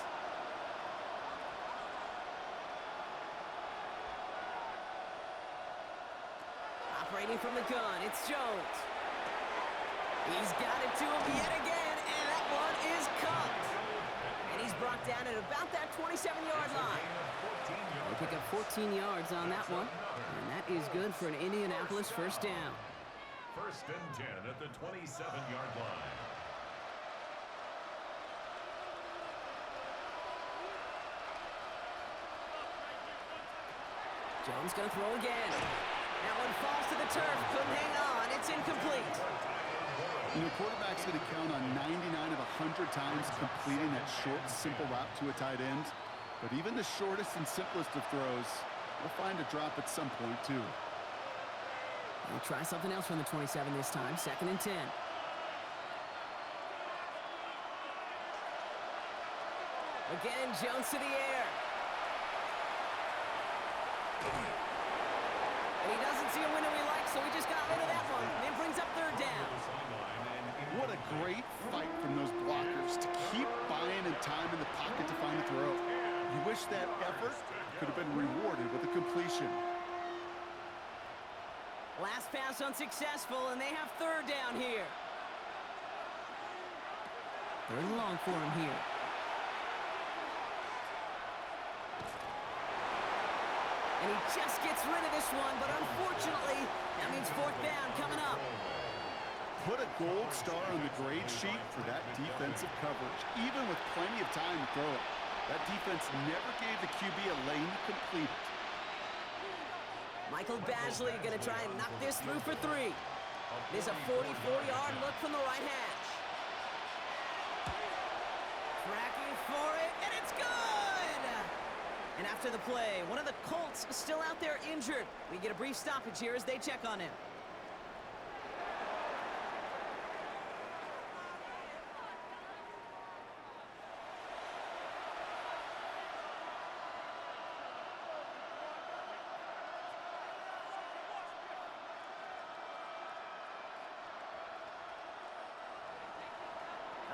Operating from the gun, it's Jones. He's got it to him yet again, and that one is caught. And he's brought down at about that 27-yard line. They pick up 14 yards on that one, and that is good for an Indianapolis first down. First and 10 at the 27-yard line. Jones going to throw again. That one falls to the turf. Couldn't hang on. It's incomplete. You know, quarterback's going to count on 99 of 100 times completing that short, simple route to a tight end. But even the shortest and simplest of throws will find a drop at some point, too. We'll try something else from the 27 this time. 2nd and 10. Again, Jones to the air. And he doesn't see a window he likes, so he just got rid of that one. And brings up 3rd down. What a great fight from those blockers to keep buying and time in the pocket to find the throw. You wish that effort could have been rewarded with a completion. Last pass unsuccessful, and they have 3rd down here. 3rd and long for him here. And he just gets rid of this one, but unfortunately, that means 4th down coming up. Put a gold star on the grade sheet for that defensive coverage, even with plenty of time to throw it. That defense never gave the QB a lane to complete it. Michael Badgley going to try and knock this through for 3. There's a 44-yard look from the right hash. Tracking for it, and it's good! And after the play, one of the Colts is still out there injured. We get a brief stoppage here as they check on him.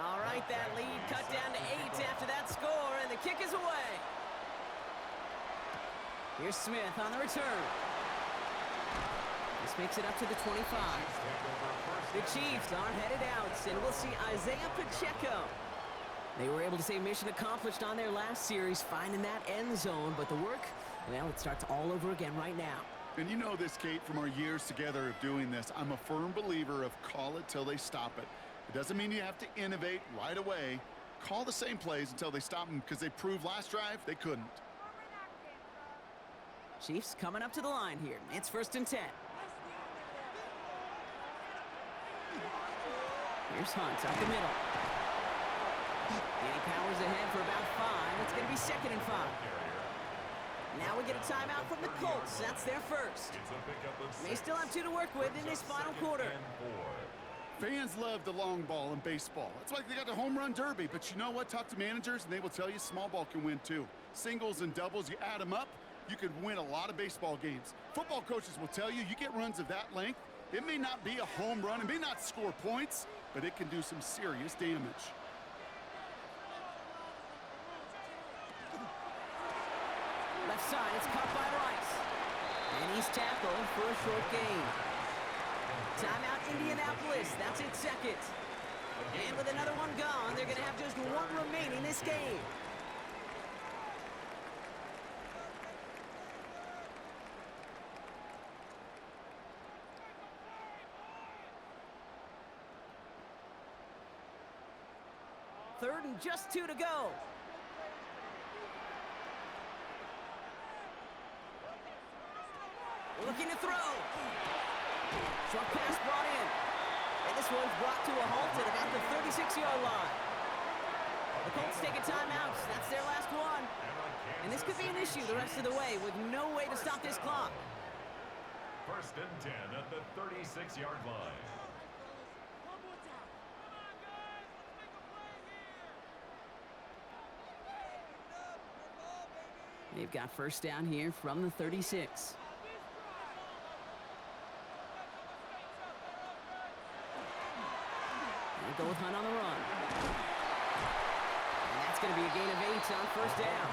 All right, that lead cut down to 8 after that score, and the kick is away. Here's Smith on the return. This makes it up to the 25. The Chiefs are headed out, and we'll see Isaiah Pacheco. They were able to say mission accomplished on their last series, finding that end zone, but the work, well, it starts all over again right now. And you know this, Kate, from our years together of doing this. I'm a firm believer of call it till they stop it. It doesn't mean you have to innovate right away. Call the same plays until they stop them, because they proved last drive they couldn't. Chiefs coming up to the line here. It's 1st and 10. Here's Hunt up the middle. And he powers ahead for about 5. It's going to be 2nd and 5. Now we get a timeout from the Colts. That's their first. They still have 2 to work with in this final quarter. Fans love the long ball in baseball. It's like they got the home run derby. But you know what? Talk to managers, and they will tell you small ball can win too. Singles and doubles, you add them up, you could win a lot of baseball games. Football coaches will tell you, you get runs of that length, it may not be a home run, it may not score points, but it can do some serious damage. Left side, it's caught by Rice. And he's tackled for a short gain. Timeout Indianapolis, that's its 2nd. And with another one gone, they're going to have just 1 remaining this game. Third and just 2 to go. Looking to throw. Short pass brought in. And this one's brought to a halt at about the 36-yard line. The Colts take a timeout. That's their last one. And this could be an issue the rest of the way with no way to stop this clock. 1st and 10 at the 36-yard line. They've got 1st down here from the 36. They'll go with Hunt on the run. And that's going to be a gain of 8 on 1st down.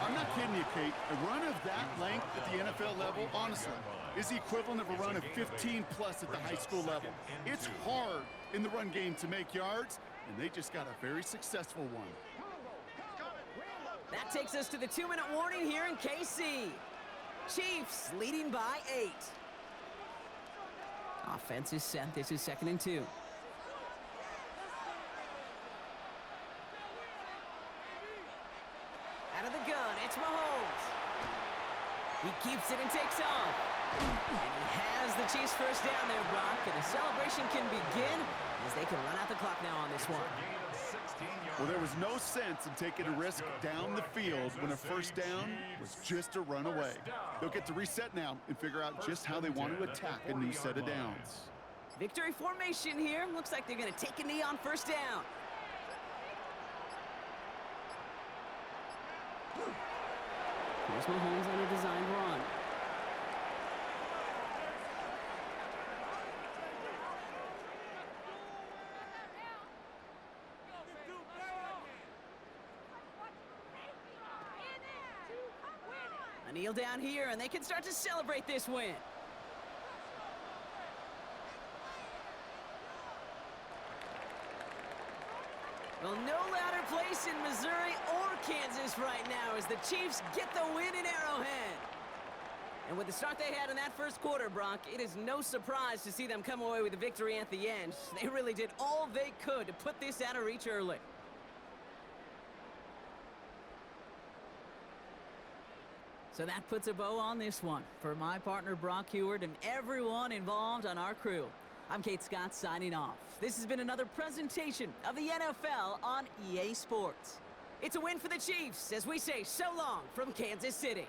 I'm not kidding you, Kate. A run of that length at the NFL level, honestly, is the equivalent of a run of 15-plus at the high school level. It's hard in the run game to make yards, and they just got a very successful one. That takes us to the 2-minute warning here in KC. Chiefs leading by 8. Offense is set. This is 2nd and 2. Out of the gun, it's Mahomes. He keeps it and takes off. And he has the Chiefs first down there, Brock. And the celebration can begin as they can run out the clock now on this one. Well, there was no sense in taking a risk down the field when a first down was just a run away. They'll get to reset now and figure out just how they want to attack a new set of downs. Victory formation here. Looks like they're going to take a knee on first down. Here's Mahomes on a designed run. A kneel down here, and they can start to celebrate this win. Well, no louder place in Missouri or Kansas right now as the Chiefs get the win in Arrowhead. And with the start they had in that first quarter, Brock, it is no surprise to see them come away with a victory at the end. They really did all they could to put this out of reach early. So that puts a bow on this one. For my partner, Brock Heward, and everyone involved on our crew, I'm Kate Scott signing off. This has been another presentation of the NFL on EA Sports. It's a win for the Chiefs as we say so long from Kansas City.